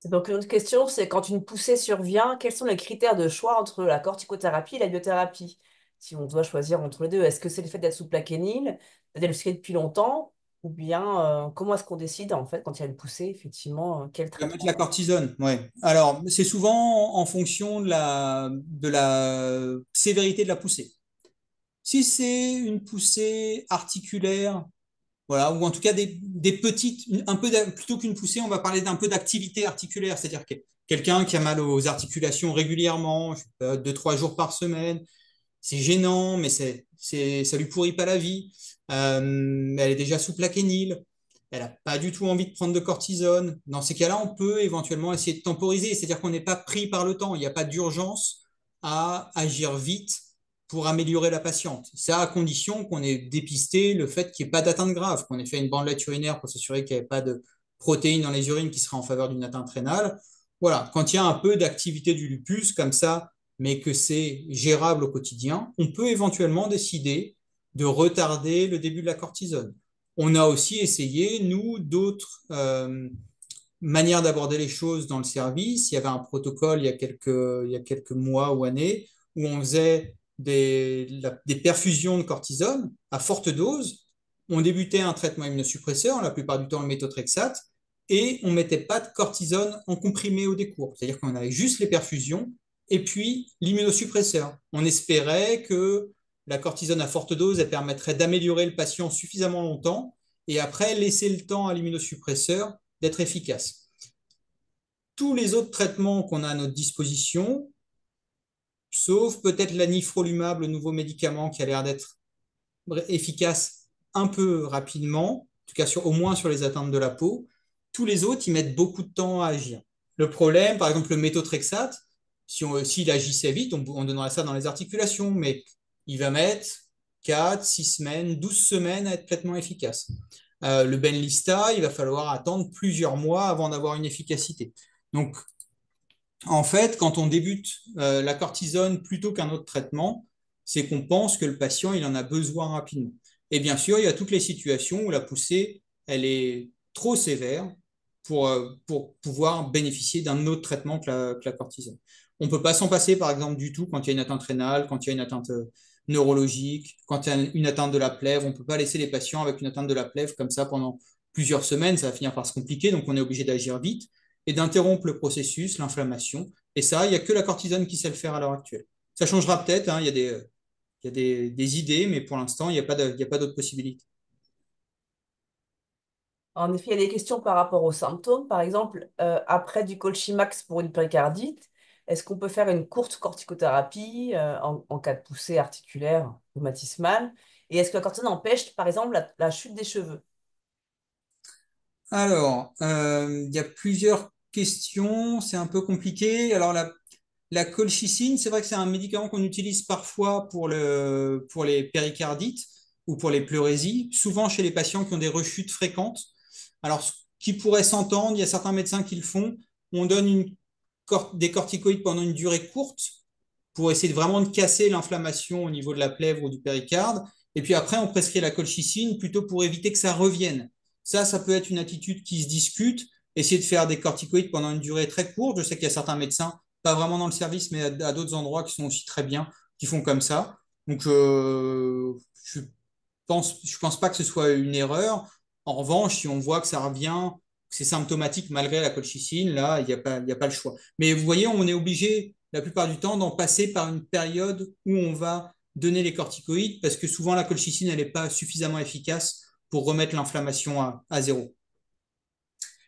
Donc, une autre question, c'est quand une poussée survient, quels sont les critères de choix entre la corticothérapie et la biothérapie? Si on doit choisir entre les deux, est-ce que c'est le fait d'être sous plaquenil, d'être le depuis longtemps, ou bien comment est-ce qu'on décide en fait quand il y a une poussée, effectivement, quel On va mettre la traitement? cortisone, ouais. Alors, c'est souvent en fonction de la sévérité de la poussée. Si c'est une poussée articulaire, voilà, ou en tout cas des petites, plutôt qu'une poussée, on va parler d'un peu d'activité articulaire, c'est-à-dire quelqu'un qui a mal aux articulations régulièrement, je sais pas, 2, 3 jours par semaine, c'est gênant, mais ça lui pourrit pas la vie. Elle est déjà sous plaquenil, elle n'a pas du tout envie de prendre de cortisone. Dans ces cas-là, on peut éventuellement essayer de temporiser, c'est-à-dire qu'on n'est pas pris par le temps, il n'y a pas d'urgence à agir vite pour améliorer la patiente. Ça, à condition qu'on ait dépisté le fait qu'il n'y ait pas d'atteinte grave, qu'on ait fait une bandelette urinaire pour s'assurer qu'il n'y avait pas de protéines dans les urines qui seraient en faveur d'une atteinte rénale. Voilà, quand il y a un peu d'activité du lupus comme ça, mais que c'est gérable au quotidien, on peut éventuellement décider de retarder le début de la cortisone. On a aussi essayé, nous, d'autres manières d'aborder les choses dans le service. Il y avait un protocole il y a quelques mois ou années où on faisait des perfusions de cortisone à forte dose. On débutait un traitement immunosuppresseur, la plupart du temps le méthotrexate, et on ne mettait pas de cortisone en comprimé au décours. C'est-à-dire qu'on avait juste les perfusions et puis l'immunosuppresseur. On espérait que la cortisone à forte dose, elle permettrait d'améliorer le patient suffisamment longtemps et après laisser le temps à l'immunosuppresseur d'être efficace. Tous les autres traitements qu'on a à notre disposition, sauf peut-être l'anifrolumab, le nouveau médicament qui a l'air d'être efficace un peu rapidement, en tout cas au moins sur les atteintes de la peau, tous les autres, ils mettent beaucoup de temps à agir. Le problème, par exemple, le méthotrexate, s'il agissait vite, on donnerait ça dans les articulations, mais il va mettre 4, 6 semaines, 12 semaines à être pleinement efficace. Le Benlysta, il va falloir attendre plusieurs mois avant d'avoir une efficacité. Donc, en fait, quand on débute la cortisone plutôt qu'un autre traitement, c'est qu'on pense que le patient il en a besoin rapidement. Et bien sûr, il y a toutes les situations où la poussée elle est trop sévère pour pouvoir bénéficier d'un autre traitement que la cortisone. On ne peut pas s'en passer, par exemple, du tout quand il y a une atteinte rénale, quand il y a une atteinte neurologique, quand il y a une atteinte de la plèvre. On ne peut pas laisser les patients avec une atteinte de la plèvre comme ça pendant plusieurs semaines. Ça va finir par se compliquer, donc on est obligé d'agir vite et d'interrompre le processus, l'inflammation. Et ça, il n'y a que la cortisone qui sait le faire à l'heure actuelle. Ça changera peut-être, hein, il y a des idées, mais pour l'instant, il n'y a pas d'autres possibilités. En effet, il y a des questions par rapport aux symptômes. Par exemple, après du Colchimax pour une péricardite, est-ce qu'on peut faire une courte corticothérapie en cas de poussée articulaire rhumatismale? Et est-ce que la cortisone empêche, par exemple, la chute des cheveux? Alors, il y a plusieurs questions, c'est un peu compliqué. Alors, la colchicine, c'est vrai que c'est un médicament qu'on utilise parfois pour les péricardites ou pour les pleurésies, souvent chez les patients qui ont des rechutes fréquentes. Alors, ce qui pourrait s'entendre, il y a certains médecins qui le font. On donne des corticoïdes pendant une durée courte pour essayer vraiment de casser l'inflammation au niveau de la plèvre ou du péricarde. Et puis après, on prescrit la colchicine plutôt pour éviter que ça revienne. Ça peut être une attitude qui se discute. Essayer de faire des corticoïdes pendant une durée très courte. Je sais qu'il y a certains médecins, pas vraiment dans le service, mais à d'autres endroits qui sont aussi très bien, qui font comme ça. Donc, je pense pas que ce soit une erreur. En revanche, si on voit que ça revient, que c'est symptomatique malgré la colchicine, là, il y a pas le choix. Mais vous voyez, on est obligé la plupart du temps d'en passer par une période où on va donner les corticoïdes parce que souvent la colchicine, elle n'est pas suffisamment efficace pour remettre l'inflammation à zéro.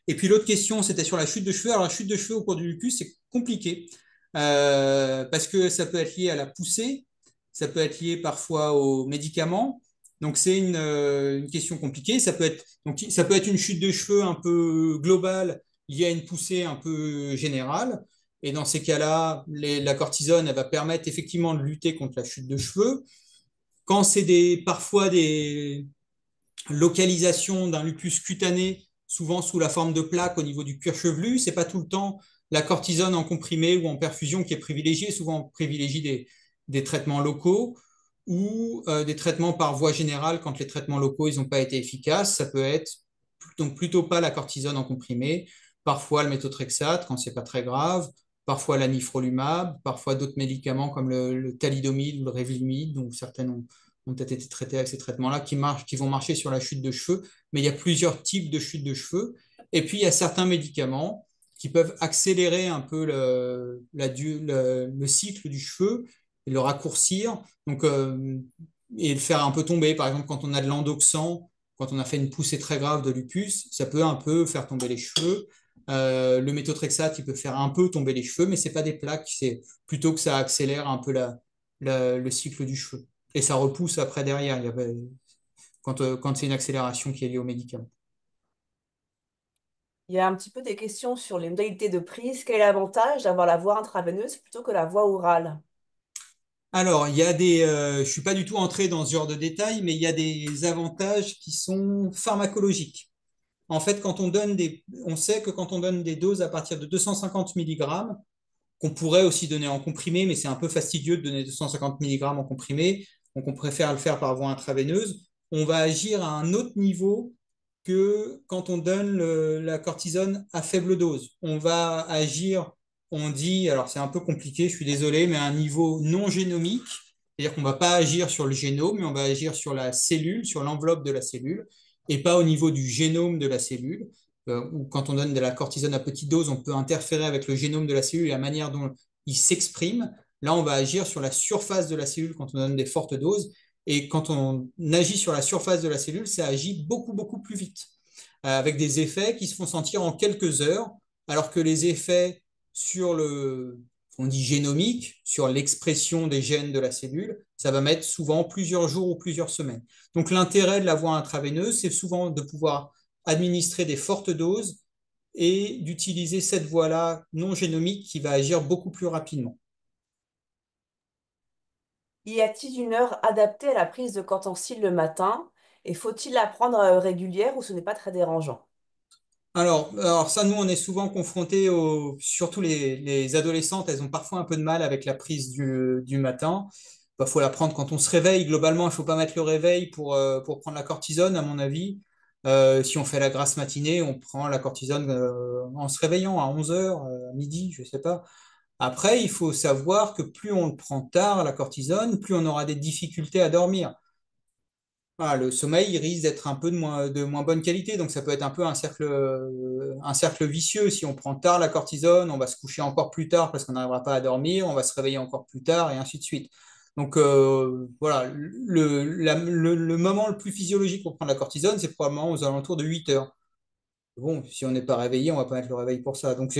Et puis l'autre question, c'était sur la chute de cheveux. Alors la chute de cheveux au cours du lupus, c'est compliqué parce que ça peut être lié à la poussée, ça peut être lié parfois aux médicaments. Donc c'est une question compliquée. Ça peut être une chute de cheveux un peu globale liée à une poussée un peu générale. Et dans ces cas-là, la cortisone, elle va permettre effectivement de lutter contre la chute de cheveux. Quand c'est parfois des localisation d'un lupus cutané, souvent sous la forme de plaques au niveau du cuir chevelu. C'est pas tout le temps la cortisone en comprimé ou en perfusion qui est privilégiée. Souvent, on privilégie des traitements locaux ou des traitements par voie générale quand les traitements locaux ils n'ont pas été efficaces. Ça peut être donc plutôt pas la cortisone en comprimé, parfois le méthotrexate quand c'est pas très grave, parfois l'anifrolumab, parfois d'autres médicaments comme le thalidomide ou le revlimid, donc certaines ont peut-être été traitées avec ces traitements-là, qui vont marcher sur la chute de cheveux, mais il y a plusieurs types de chute de cheveux. Et puis, il y a certains médicaments qui peuvent accélérer un peu le cycle du cheveu et le raccourcir, donc, et le faire un peu tomber. Par exemple, quand on a de l'endoxan, quand on a fait une poussée très grave de lupus, ça peut un peu faire tomber les cheveux. Le méthotrexate, il peut faire un peu tomber les cheveux, mais ce n'est pas des plaques, c'est plutôt que ça accélère un peu le cycle du cheveu. Et ça repousse après derrière, quand c'est une accélération qui est liée au médicament. Il y a un petit peu des questions sur les modalités de prise. Quel est l'avantage d'avoir la voie intraveineuse plutôt que la voie orale? Alors, je ne suis pas du tout entré dans ce genre de détails, mais il y a des avantages qui sont pharmacologiques. En fait, on sait que quand on donne des doses à partir de 250 milligrammes, qu'on pourrait aussi donner en comprimé, mais c'est un peu fastidieux de donner 250 milligrammes en comprimé, donc on préfère le faire par voie intraveineuse, on va agir à un autre niveau que quand on donne la cortisone à faible dose. On va agir, on dit, alors c'est un peu compliqué, je suis désolé, mais à un niveau non génomique, c'est-à-dire qu'on ne va pas agir sur le génome, mais on va agir sur la cellule, sur l'enveloppe de la cellule, et pas au niveau du génome de la cellule. Ou quand on donne de la cortisone à petite dose, on peut interférer avec le génome de la cellule et la manière dont il s'exprime. Là, on va agir sur la surface de la cellule quand on donne des fortes doses. Et quand on agit sur la surface de la cellule, ça agit beaucoup, beaucoup plus vite, avec des effets qui se font sentir en quelques heures, alors que les effets sur on dit génomique, sur l'expression des gènes de la cellule, ça va mettre souvent plusieurs jours ou plusieurs semaines. Donc l'intérêt de la voie intraveineuse, c'est souvent de pouvoir administrer des fortes doses et d'utiliser cette voie-là non génomique qui va agir beaucoup plus rapidement. Y a-t-il une heure adaptée à la prise de cortencil le matin? Et faut-il la prendre régulière ou ce n'est pas très dérangeant? Alors ça, nous, on est souvent confrontés surtout les adolescentes, elles ont parfois un peu de mal avec la prise du matin. Il faut la prendre quand on se réveille. Globalement, il ne faut pas mettre le réveil pour prendre la cortisone, à mon avis. Si on fait la grasse matinée, on prend la cortisone en se réveillant à 11 heures, à midi, je ne sais pas. Après, il faut savoir que plus on le prend tard, la cortisone, plus on aura des difficultés à dormir. Voilà, le sommeil, il risque d'être un peu de moins bonne qualité, donc ça peut être un peu un cercle vicieux. Si on prend tard la cortisone, on va se coucher encore plus tard parce qu'on n'arrivera pas à dormir, on va se réveiller encore plus tard, et ainsi de suite. Donc voilà, le moment le plus physiologique pour prendre la cortisone, c'est probablement aux alentours de 8 heures. Bon, si on n'est pas réveillé, on va pas mettre le réveil pour ça. Donc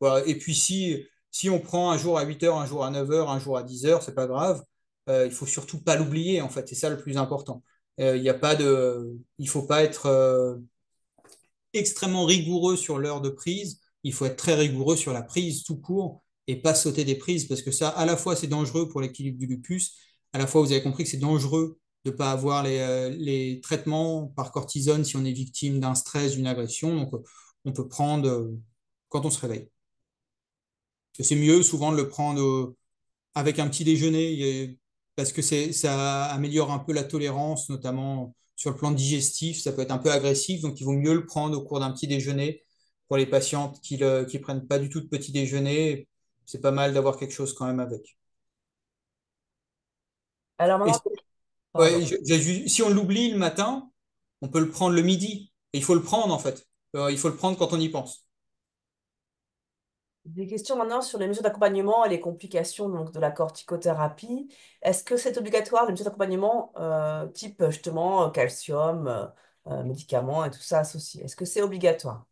voilà. Et puis si on prend un jour à 8 heures, un jour à 9 heures, un jour à 10 heures, c'est pas grave. Il faut surtout pas l'oublier, en fait. C'est ça le plus important. Il faut pas être extrêmement rigoureux sur l'heure de prise. Il faut être très rigoureux sur la prise tout court et pas sauter des prises parce que ça, à la fois, c'est dangereux pour l'équilibre du lupus. À la fois, vous avez compris que c'est dangereux de ne pas avoir les traitements par cortisone si on est victime d'un stress, d'une agression. Donc, on peut prendre quand on se réveille. Et c'est mieux souvent de le prendre avec un petit déjeuner parce que ça améliore un peu la tolérance, notamment sur le plan digestif. Ça peut être un peu agressif, donc il vaut mieux le prendre au cours d'un petit déjeuner. Pour les patientes qui ne prennent pas du tout de petit déjeuner, c'est pas mal d'avoir quelque chose quand même avec. Alors Et maintenant, pardon. ouais, si on l'oublie le matin, on peut le prendre le midi. Et il faut le prendre en fait. Il faut le prendre quand on y pense. Des questions maintenant sur les mesures d'accompagnement et les complications donc, de la corticothérapie. Est-ce que c'est obligatoire, les mesures d'accompagnement type justement calcium, médicaments et tout ça associé? Est-ce que c'est obligatoire?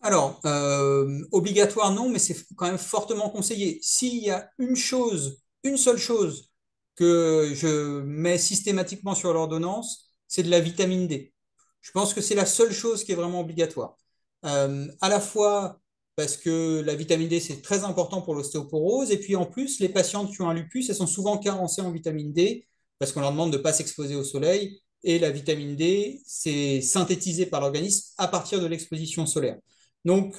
Alors, obligatoire non, mais c'est quand même fortement conseillé. S'il y a une seule chose que je mets systématiquement sur l'ordonnance, c'est de la vitamine D. Je pense que c'est la seule chose qui est vraiment obligatoire. À la fois parce que la vitamine D, c'est très important pour l'ostéoporose, et puis en plus, les patientes qui ont un lupus, elles sont souvent carencées en vitamine D parce qu'on leur demande de ne pas s'exposer au soleil, et la vitamine D, c'est synthétisé par l'organisme à partir de l'exposition solaire. Donc,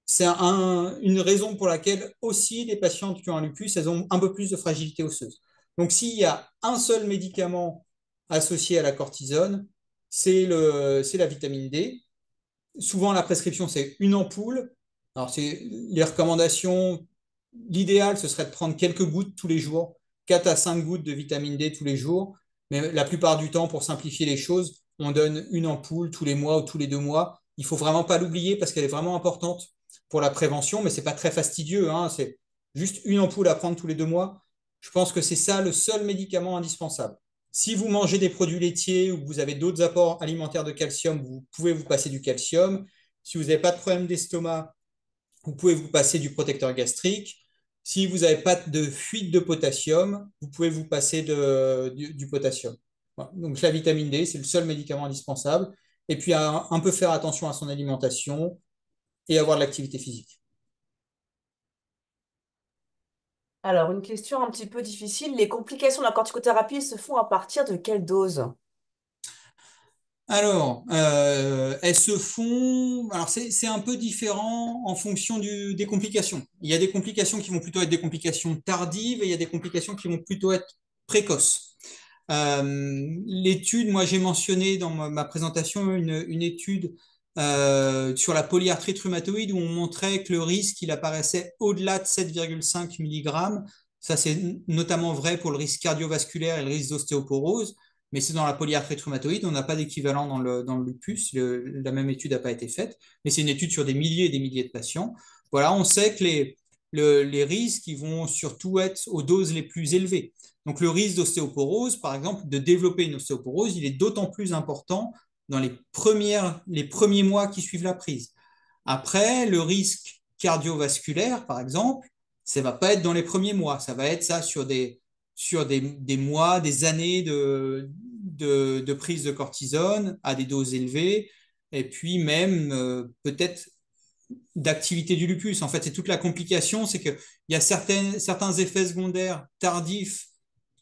c'est une raison pour laquelle aussi les patientes qui ont un lupus, elles ont un peu plus de fragilité osseuse. Donc, s'il y a un seul médicament associé à la cortisone, c'est la vitamine D. souvent, la prescription, c'est une ampoule. Alors, c'est les recommandations. L'idéal, ce serait de prendre quelques gouttes tous les jours, 4 à 5 gouttes de vitamine D tous les jours. Mais la plupart du temps, pour simplifier les choses, on donne une ampoule tous les mois ou tous les 2 mois. Il faut vraiment pas l'oublier parce qu'elle est vraiment importante pour la prévention, mais c'est pas très fastidieux, hein. C'est juste une ampoule à prendre tous les 2 mois. Je pense que c'est ça le seul médicament indispensable. Si vous mangez des produits laitiers ou que vous avez d'autres apports alimentaires de calcium, vous pouvez vous passer du calcium. Si vous n'avez pas de problème d'estomac, vous pouvez vous passer du protecteur gastrique. Si vous n'avez pas de fuite de potassium, vous pouvez vous passer du potassium. Voilà. Donc la vitamine D, c'est le seul médicament indispensable. Et puis un peu faire attention à son alimentation et avoir de l'activité physique. Alors, une question un petit peu difficile. Les complications de la corticothérapie se font à partir de quelle dose? Alors, elles se font. Alors, c'est un peu différent en fonction des complications. Il y a des complications qui vont plutôt être des complications tardives et il y a des complications qui vont plutôt être précoces. L'étude, moi j'ai mentionné dans ma présentation une étude sur la polyarthrite rhumatoïde où on montrait que le risque il apparaissait au-delà de 7,5 mg. Ça c'est notamment vrai pour le risque cardiovasculaire et le risque d'ostéoporose, mais c'est dans la polyarthrite rhumatoïde, on n'a pas d'équivalent dans le lupus, la même étude n'a pas été faite, mais c'est une étude sur des milliers et des milliers de patients. Voilà, on sait que les risques ils vont surtout être aux doses les plus élevées. Donc le risque d'ostéoporose, par exemple, de développer une ostéoporose, il est d'autant plus important dans les premiers mois qui suivent la prise. Après, le risque cardiovasculaire, par exemple, ça ne va pas être dans les premiers mois, ça va être ça sur des mois, des années de prise de cortisone à des doses élevées, et puis même peut-être d'activité du lupus. En fait, c'est toute la complication, c'est qu'il y a certains effets secondaires tardifs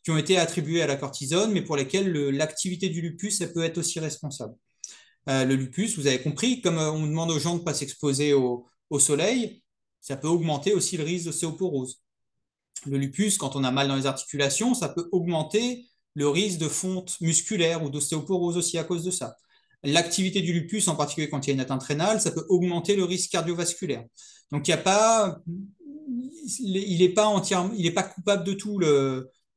qui ont été attribués à la cortisone, mais pour lesquels l'activité du lupus, elle peut être aussi responsable. Le lupus, vous avez compris, comme on demande aux gens de ne pas s'exposer au soleil, ça peut augmenter aussi le risque d'ostéoporose. Le lupus, quand on a mal dans les articulations, ça peut augmenter le risque de fonte musculaire ou d'ostéoporose aussi à cause de ça. L'activité du lupus, en particulier quand il y a une atteinte rénale, ça peut augmenter le risque cardiovasculaire. Donc il n'y a pas, il n'est pas entièrement, il n'est pas coupable de tout.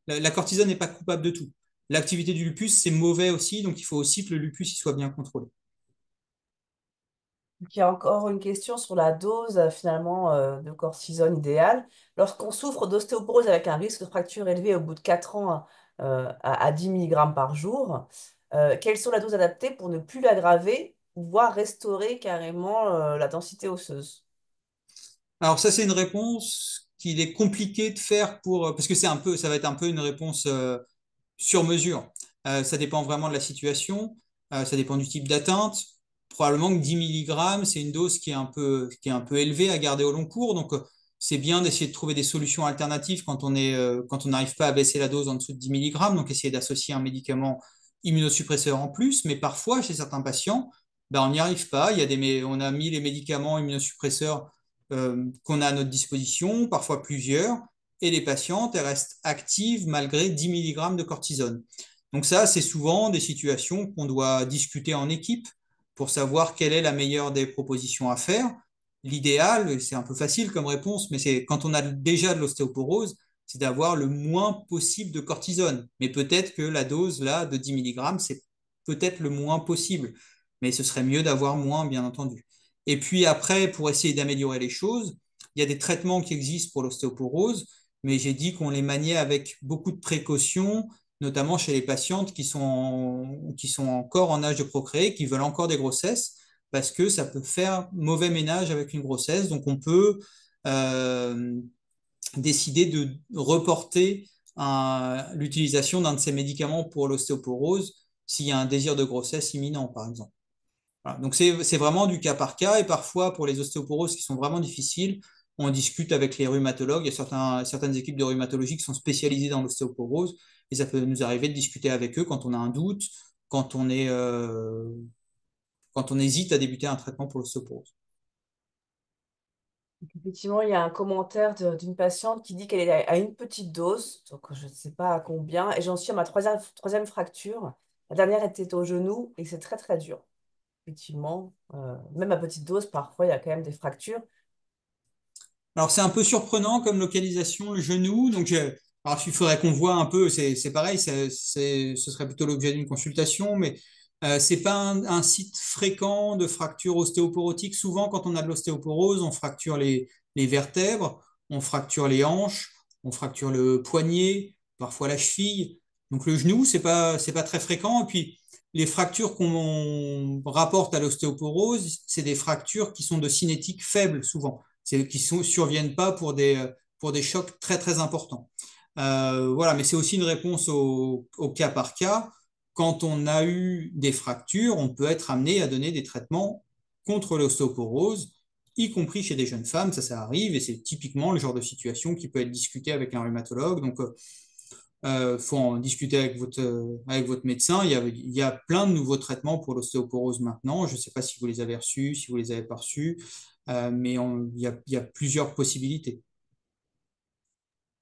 La cortisone n'est pas coupable de tout. L'activité du lupus, c'est mauvais aussi, donc il faut aussi que le lupus il soit bien contrôlé. Il y a encore une question sur la dose finalement de cortisone idéale. Lorsqu'on souffre d'ostéoporose avec un risque de fracture élevé au bout de 4 ans à 10 mg par jour, quelles sont les doses adaptées pour ne plus l'aggraver, voire restaurer carrément la densité osseuse? Alors ça, c'est une réponse qu'il est compliqué de faire parce que ça va être un peu une réponse sur mesure. Ça dépend vraiment de la situation, ça dépend du type d'atteinte. Probablement que 10 mg, c'est une dose qui est un peu élevée à garder au long cours. Donc, c'est bien d'essayer de trouver des solutions alternatives quand on n'arrive pas à baisser la dose en dessous de 10 mg. Donc, essayer d'associer un médicament immunosuppresseur en plus. Mais parfois, chez certains patients, ben, on n'y arrive pas. On a mis les médicaments immunosuppresseurs qu'on a à notre disposition, parfois plusieurs et les patientes, elles restent actives malgré 10 mg de cortisone. Donc ça, c'est souvent des situations qu'on doit discuter en équipe pour savoir quelle est la meilleure des propositions à faire. L'idéal, c'est un peu facile comme réponse, mais c'est quand on a déjà de l'ostéoporose, c'est d'avoir le moins possible de cortisone. Mais peut-être que la dose là de 10 mg, c'est peut-être le moins possible. Mais ce serait mieux d'avoir moins, bien entendu. Et puis après, pour essayer d'améliorer les choses, il y a des traitements qui existent pour l'ostéoporose, mais j'ai dit qu'on les maniait avec beaucoup de précautions, notamment chez les patientes qui sont encore en âge de procréer, qui veulent encore des grossesses, parce que ça peut faire mauvais ménage avec une grossesse. Donc on peut euh, décider de reporter l'utilisation d'un de ces médicaments pour l'ostéoporose s'il y a un désir de grossesse imminent, par exemple. Voilà. Donc c'est vraiment du cas par cas et parfois pour les ostéoporoses qui sont vraiment difficiles, on discute avec les rhumatologues. Il y a certaines équipes de rhumatologie qui sont spécialisées dans l'ostéoporose et ça peut nous arriver de discuter avec eux quand on a un doute, quand on est, euh, quand on hésite à débuter un traitement pour l'ostéoporose. Effectivement, il y a un commentaire d'une patiente qui dit qu'elle est à une petite dose, donc je ne sais pas à combien, et j'en suis à ma troisième fracture. La dernière était au genou et c'est très très dur. effectivement, même à petite dose, parfois, il y a quand même des fractures. Alors, c'est un peu surprenant comme localisation, le genou. Donc, alors, il faudrait qu'on voit un peu, c'est pareil, ce serait plutôt l'objet d'une consultation, mais c'est pas un site fréquent de fracture ostéoporotique. Souvent, quand on a de l'ostéoporose, on fracture les vertèbres, on fracture les hanches, on fracture le poignet, parfois la cheville. Donc, le genou, c'est pas très fréquent. Et puis, les fractures qu'on rapporte à l'ostéoporose, c'est des fractures qui sont de cinétique faible, souvent qui ne surviennent pas pour des chocs très très importants. Voilà, mais c'est aussi une réponse au cas par cas. Quand on a eu des fractures, on peut être amené à donner des traitements contre l'ostéoporose, y compris chez des jeunes femmes, ça arrive, et c'est typiquement le genre de situation qui peut être discuté avec un rhumatologue. Donc, faut en discuter avec votre médecin. Il y a plein de nouveaux traitements pour l'ostéoporose maintenant. Je ne sais pas si vous les avez reçus, si vous les avez pas reçus, mais il y a plusieurs possibilités.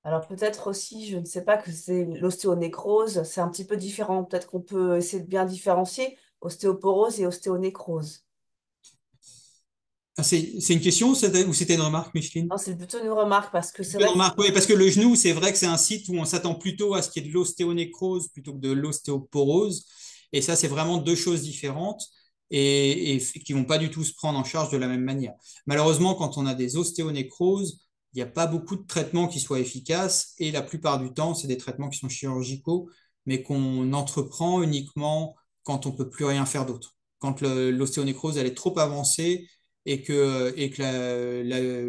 Alors peut-être aussi, je ne sais pas, que c'est l'ostéonécrose, c'est un petit peu différent. Peut-être qu'on peut essayer de bien différencier ostéoporose et ostéonécrose. Ah, c'est une question ou c'était une remarque, Micheline? Non, c'est plutôt une remarque parce que c'est Une vrai que remarque, oui, parce que le genou, c'est vrai que c'est un site où on s'attend plutôt à ce qu'il y ait de l'ostéonécrose plutôt que de l'ostéoporose. Et ça, c'est vraiment deux choses différentes et qui vont pas du tout se prendre en charge de la même manière. Malheureusement, quand on a des ostéonécroses, il n'y a pas beaucoup de traitements qui soient efficaces et la plupart du temps, c'est des traitements qui sont chirurgicaux, mais qu'on entreprend uniquement quand on peut plus rien faire d'autre. Quand l'ostéonécrose, elle est trop avancée que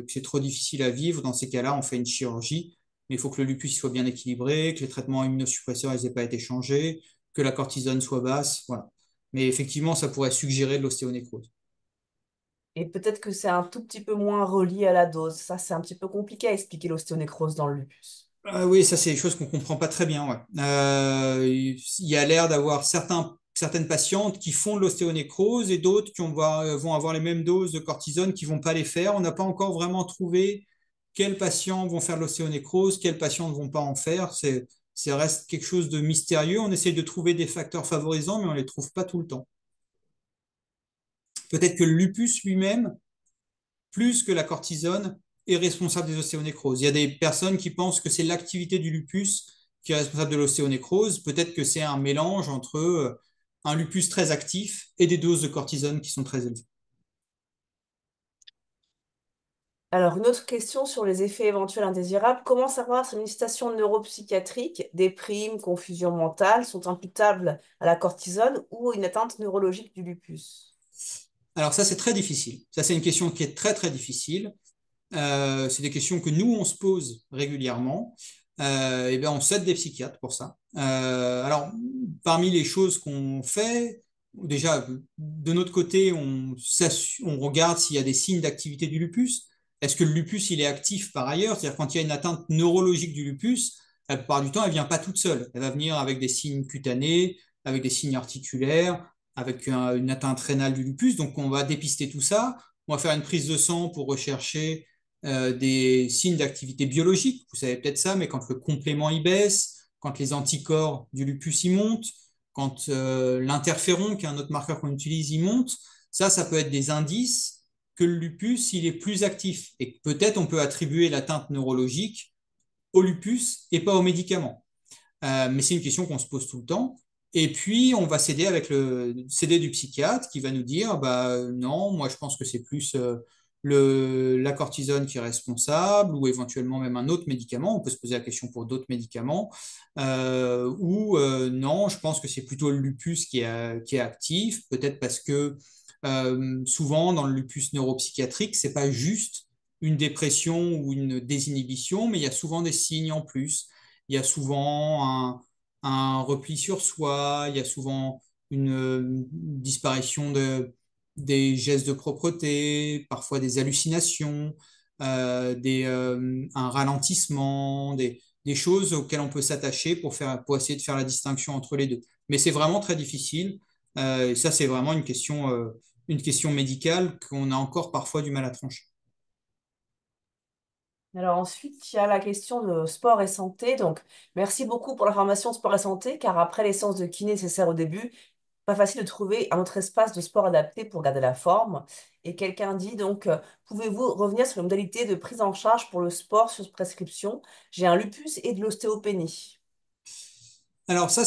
c'est trop difficile à vivre, dans ces cas-là, on fait une chirurgie. Mais il faut que le lupus soit bien équilibré, que les traitements immunosuppresseurs n'aient pas été changés, que la cortisone soit basse. Voilà. Mais effectivement, ça pourrait suggérer de l'ostéonécrose. et peut-être que c'est un tout petit peu moins relié à la dose. Ça, c'est un petit peu compliqué à expliquer l'ostéonécrose dans le lupus. Ah oui, ça, c'est des choses qu'on ne comprend pas très bien. Ouais. Il y a l'air d'avoir certaines patientes qui font de l'ostéonécrose et d'autres vont avoir les mêmes doses de cortisone qui ne vont pas les faire. On n'a pas encore vraiment trouvé quels patients vont faire de l'ostéonécrose, quels patients ne vont pas en faire. Ça reste quelque chose de mystérieux. On essaie de trouver des facteurs favorisants, mais on ne les trouve pas tout le temps. Peut-être que le lupus lui-même plus que la cortisone est responsable des ostéonécroses. Il y a des personnes qui pensent que c'est l'activité du lupus qui est responsable de l'ostéonécrose. Peut-être que c'est un mélange entre un lupus très actif et des doses de cortisone qui sont très élevées. Alors, une autre question sur les effets éventuels indésirables. Comment savoir si une station neuropsychiatrique, déprime, confusion mentale sont imputables à la cortisone ou à une atteinte neurologique du lupus? Alors ça, c'est très difficile. Ça, c'est une question qui est très, très difficile. C'est des questions que nous, on se pose régulièrement. Et bien, on s'aide des psychiatres pour ça. Alors, parmi les choses qu'on fait, déjà, de notre côté, on regarde s'il y a des signes d'activité du lupus. Est-ce que le lupus, il est actif par ailleurs? C'est-à-dire, quand il y a une atteinte neurologique du lupus, la plupart du temps, elle ne vient pas toute seule. Elle va venir avec des signes cutanés, avec des signes articulaires, avec une atteinte rénale du lupus. Donc, on va dépister tout ça. On va faire une prise de sang pour rechercher des signes d'activité biologique. Vous savez peut-être ça, mais quand le complément y baisse, quand les anticorps du lupus y montent, quand l'interféron, qui est un autre marqueur qu'on utilise, y monte, ça peut être des indices que le lupus, il est plus actif et que peut-être on peut attribuer l'atteinte neurologique au lupus et pas aux médicaments. Mais c'est une question qu'on se pose tout le temps. Et puis, on va s'aider avec le CD du psychiatre qui va nous dire, bah non, moi je pense que c'est plus la cortisone qui est responsable, ou éventuellement même un autre médicament. On peut se poser la question pour d'autres médicaments. Ou non, je pense que c'est plutôt le lupus qui est actif, peut-être parce que souvent dans le lupus neuropsychiatrique, c'est pas juste une dépression ou une désinhibition, mais il y a souvent des signes en plus. Il y a souvent un repli sur soi, il y a souvent une disparition des gestes de propreté, parfois des hallucinations, un ralentissement, des choses auxquelles on peut s'attacher pour essayer de faire la distinction entre les deux. Mais c'est vraiment très difficile. Et ça, c'est vraiment une question médicale qu'on a encore parfois du mal à trancher. Alors ensuite, il y a la question de sport et santé. Donc, merci beaucoup pour l'information sport et santé, car après les séances de kiné nécessaires au début, pas facile de trouver un autre espace de sport adapté pour garder la forme. Et quelqu'un dit donc, pouvez-vous revenir sur les modalités de prise en charge pour le sport sur prescription? J'ai un lupus et de l'ostéopénie. Alors ça,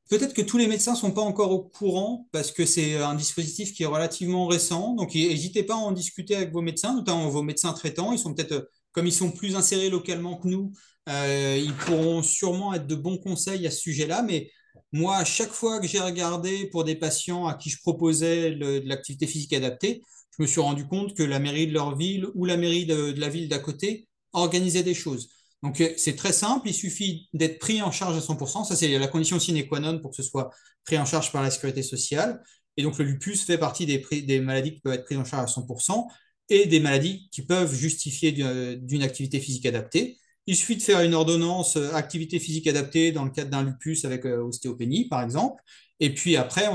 peut-être que tous les médecins sont pas encore au courant parce que c'est un dispositif qui est relativement récent. Donc n'hésitez pas à en discuter avec vos médecins, notamment vos médecins traitants. Ils sont peut-être, comme ils sont plus insérés localement que nous, ils pourront sûrement être de bons conseils à ce sujet-là. Mais moi, à chaque fois que j'ai regardé pour des patients à qui je proposais de l'activité physique adaptée, je me suis rendu compte que la mairie de leur ville ou la mairie de la ville d'à côté organisait des choses. Donc, c'est très simple, il suffit d'être pris en charge à 100%. Ça, c'est la condition sine qua non pour que ce soit pris en charge par la sécurité sociale. Et donc, le lupus fait partie des maladies qui peuvent être prises en charge à 100% et des maladies qui peuvent justifier d'une activité physique adaptée. Il suffit de faire une ordonnance activité physique adaptée dans le cadre d'un lupus avec ostéopénie, par exemple. Et puis après,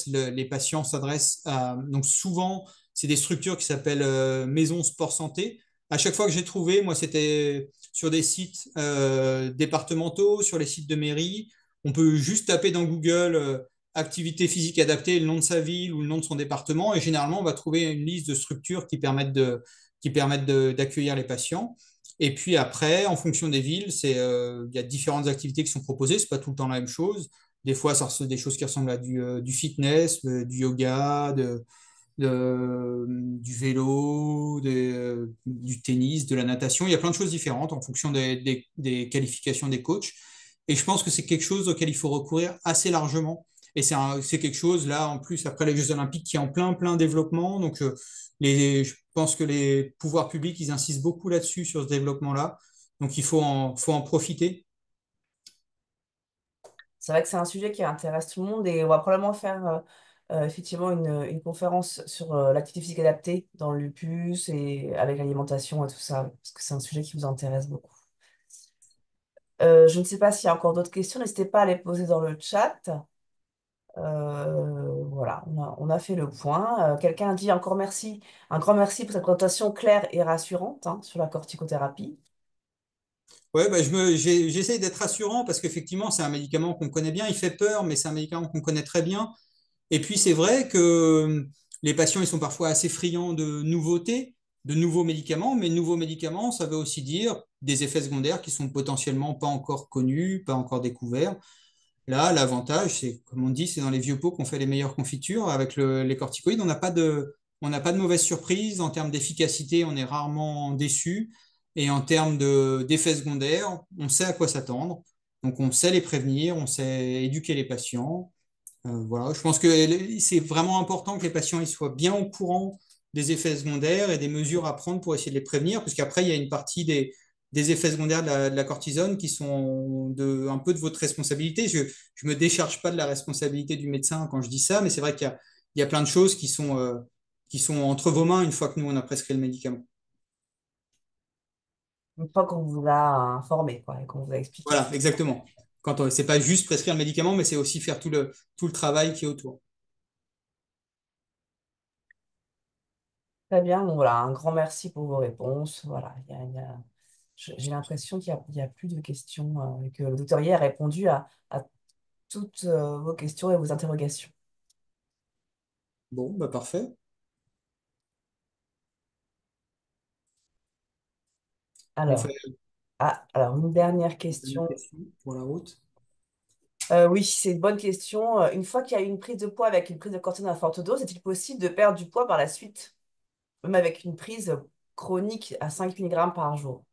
les patients s'adressent à, donc souvent, c'est des structures qui s'appellent maisons sport santé. À chaque fois que j'ai trouvé, moi, c'était sur des sites départementaux, sur les sites de mairie. On peut juste taper dans Google activité physique adaptée, le nom de sa ville ou le nom de son département, et généralement, on va trouver une liste de structures qui permettent d'accueillir les patients. Et puis après, en fonction des villes, il y a différentes activités qui sont proposées. C'est pas tout le temps la même chose. Des fois, c'est des choses qui ressemblent à du fitness, du yoga, du vélo, du tennis, de la natation. Il y a plein de choses différentes en fonction des qualifications des coachs. Et je pense que c'est quelque chose auquel il faut recourir assez largement. Et c'est quelque chose, là, en plus, après les Jeux Olympiques, qui est en plein développement. Donc, je pense que les pouvoirs publics, ils insistent beaucoup là-dessus, sur ce développement-là. Donc, il faut en profiter. C'est vrai que c'est un sujet qui intéresse tout le monde et on va probablement faire effectivement une conférence sur l'activité physique adaptée dans le lupus et avec l'alimentation et tout ça, parce que c'est un sujet qui vous intéresse beaucoup. Je ne sais pas s'il y a encore d'autres questions, n'hésitez pas à les poser dans le chat. Voilà, on a fait le point. Quelqu'un dit encore merci, un grand merci pour cette présentation claire et rassurante hein, sur la corticothérapie. Ouais, bah, j'essaye d'être rassurant parce qu'effectivement, c'est un médicament qu'on connaît bien. Il fait peur, mais c'est un médicament qu'on connaît très bien. Et puis, c'est vrai que les patients, ils sont parfois assez friands de nouveautés, de nouveaux médicaments, mais nouveaux médicaments, ça veut aussi dire des effets secondaires qui sont potentiellement pas encore connus, pas encore découverts. Là, l'avantage, c'est, comme on dit, c'est dans les vieux pots qu'on fait les meilleures confitures. Avec les corticoïdes, on n'a pas de mauvaise surprise. En termes d'efficacité, on est rarement déçu. Et en termes d'effets secondaires, on sait à quoi s'attendre. Donc, on sait les prévenir, on sait éduquer les patients. Voilà, je pense que c'est vraiment important que les patients ils soient bien au courant des effets secondaires et des mesures à prendre pour essayer de les prévenir, parce qu'après, il y a une partie des effets secondaires de la cortisone qui sont un peu de votre responsabilité. Je ne me décharge pas de la responsabilité du médecin quand je dis ça, mais c'est vrai qu'il y a plein de choses qui sont entre vos mains une fois que nous, on a prescrit le médicament. Une fois qu'on vous a informé quoi, et qu'on vous a expliqué. Voilà, exactement. C'est pas juste prescrire le médicament, mais c'est aussi faire tout le travail qui est autour. Très bien, bon, voilà, un grand merci pour vos réponses. Voilà, j'ai l'impression qu'il y a plus de questions et que le docteur Hier a répondu à toutes vos questions et vos interrogations. Bon, bah parfait. On fait Alors, alors une dernière une question. question pour la route. Oui, c'est une bonne question. Une fois qu'il y a eu une prise de poids avec une prise de cortisone à forte dose, est-il possible de perdre du poids par la suite, même avec une prise chronique à 5 mg par jour?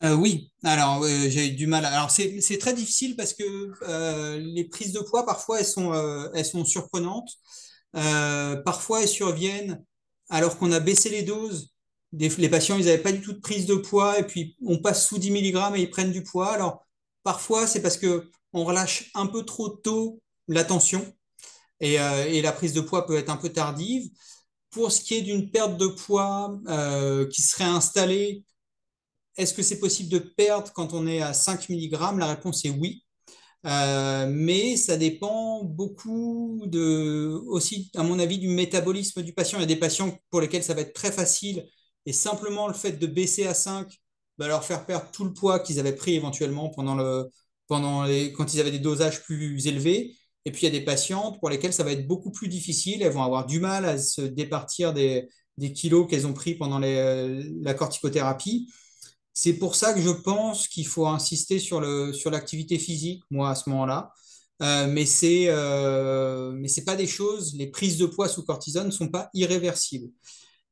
Oui, alors j'ai eu du mal. Alors c'est très difficile parce que les prises de poids parfois elles sont surprenantes. Parfois elles surviennent alors qu'on a baissé les doses. Les patients ils n'avaient pas du tout de prise de poids et puis on passe sous 10 milligrammes et ils prennent du poids. Alors parfois c'est parce que on relâche un peu trop tôt la tension et la prise de poids peut être un peu tardive. Pour ce qui est d'une perte de poids qui serait installée, est-ce que c'est possible de perdre quand on est à 5 milligrammes? La réponse est oui. Mais ça dépend beaucoup aussi, à mon avis, du métabolisme du patient. Il y a des patients pour lesquels ça va être très facile et simplement le fait de baisser à 5 va leur faire perdre tout le poids qu'ils avaient pris éventuellement quand ils avaient des dosages plus élevés. Et puis, il y a des patientes pour lesquelles ça va être beaucoup plus difficile. Elles vont avoir du mal à se départir des kilos qu'elles ont pris pendant la corticothérapie. C'est pour ça que je pense qu'il faut insister sur l'activité physique, moi, à ce moment-là. Mais c'est pas des choses, les prises de poids sous cortisone ne sont pas irréversibles.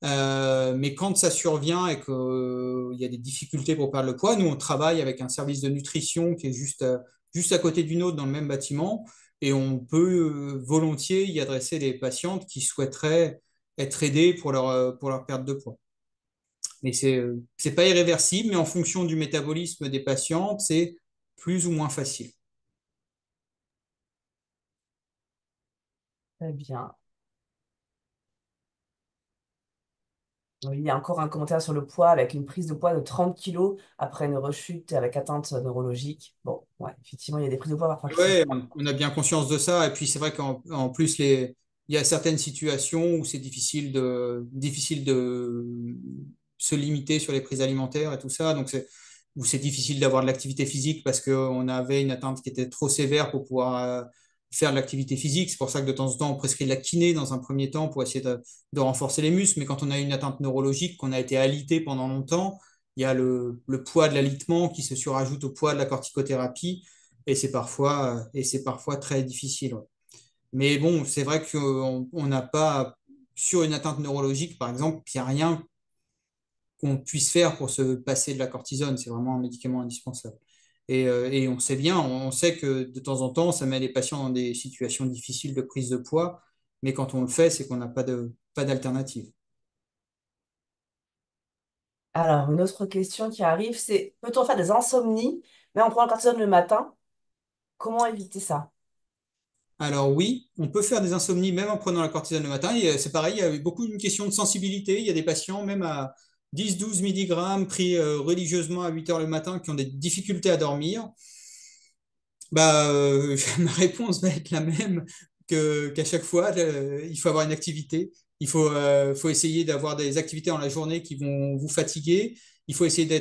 Mais quand ça survient et qu'il y a des difficultés pour perdre le poids, nous, on travaille avec un service de nutrition qui est juste à côté du nôtre dans le même bâtiment et on peut volontiers y adresser des patientes qui souhaiteraient être aidées pour leur perte de poids. Mais c'est pas irréversible, mais en fonction du métabolisme des patientes, c'est plus ou moins facile. Très bien. Oui, il y a encore un commentaire sur le poids avec une prise de poids de 30 kilos après une rechute avec atteinte neurologique. Bon, ouais, effectivement, il y a des prises de poids parfois qui sont... Ouais, on a bien conscience de ça. Et puis c'est vrai qu'en plus, il y a certaines situations où c'est difficile de se limiter sur les prises alimentaires et tout ça. Donc où c'est difficile d'avoir de l'activité physique parce qu'on avait une atteinte qui était trop sévère pour pouvoir faire de l'activité physique. C'est pour ça que de temps en temps, on prescrit de la kiné dans un premier temps pour essayer de renforcer les muscles. Mais quand on a une atteinte neurologique, qu'on a été alité pendant longtemps, il y a le poids de l'alitement qui se surajoute au poids de la corticothérapie. Et c'est parfois très difficile. Ouais. Mais bon, c'est vrai qu'on n'a pas, sur une atteinte neurologique, par exemple, il n'y a rien qu'on puisse faire pour se passer de la cortisone. C'est vraiment un médicament indispensable. Et on sait bien, on sait que de temps en temps, ça met les patients dans des situations difficiles de prise de poids, mais quand on le fait, c'est qu'on n'a pas d'alternative. Alors, une autre question qui arrive, c'est peut-on faire des insomnies, mais en prenant le cortisone le matin? Comment éviter ça? Alors oui, on peut faire des insomnies même en prenant la cortisone le matin. Et c'est pareil, il y a eu beaucoup une question de sensibilité. Il y a des patients, même à 10-12 milligrammes, pris religieusement à 8 heures le matin, qui ont des difficultés à dormir. Ma réponse va être la même qu'à chaque fois. Il faut avoir une activité. Il faut essayer d'avoir des activités dans la journée qui vont vous fatiguer. Il faut essayer de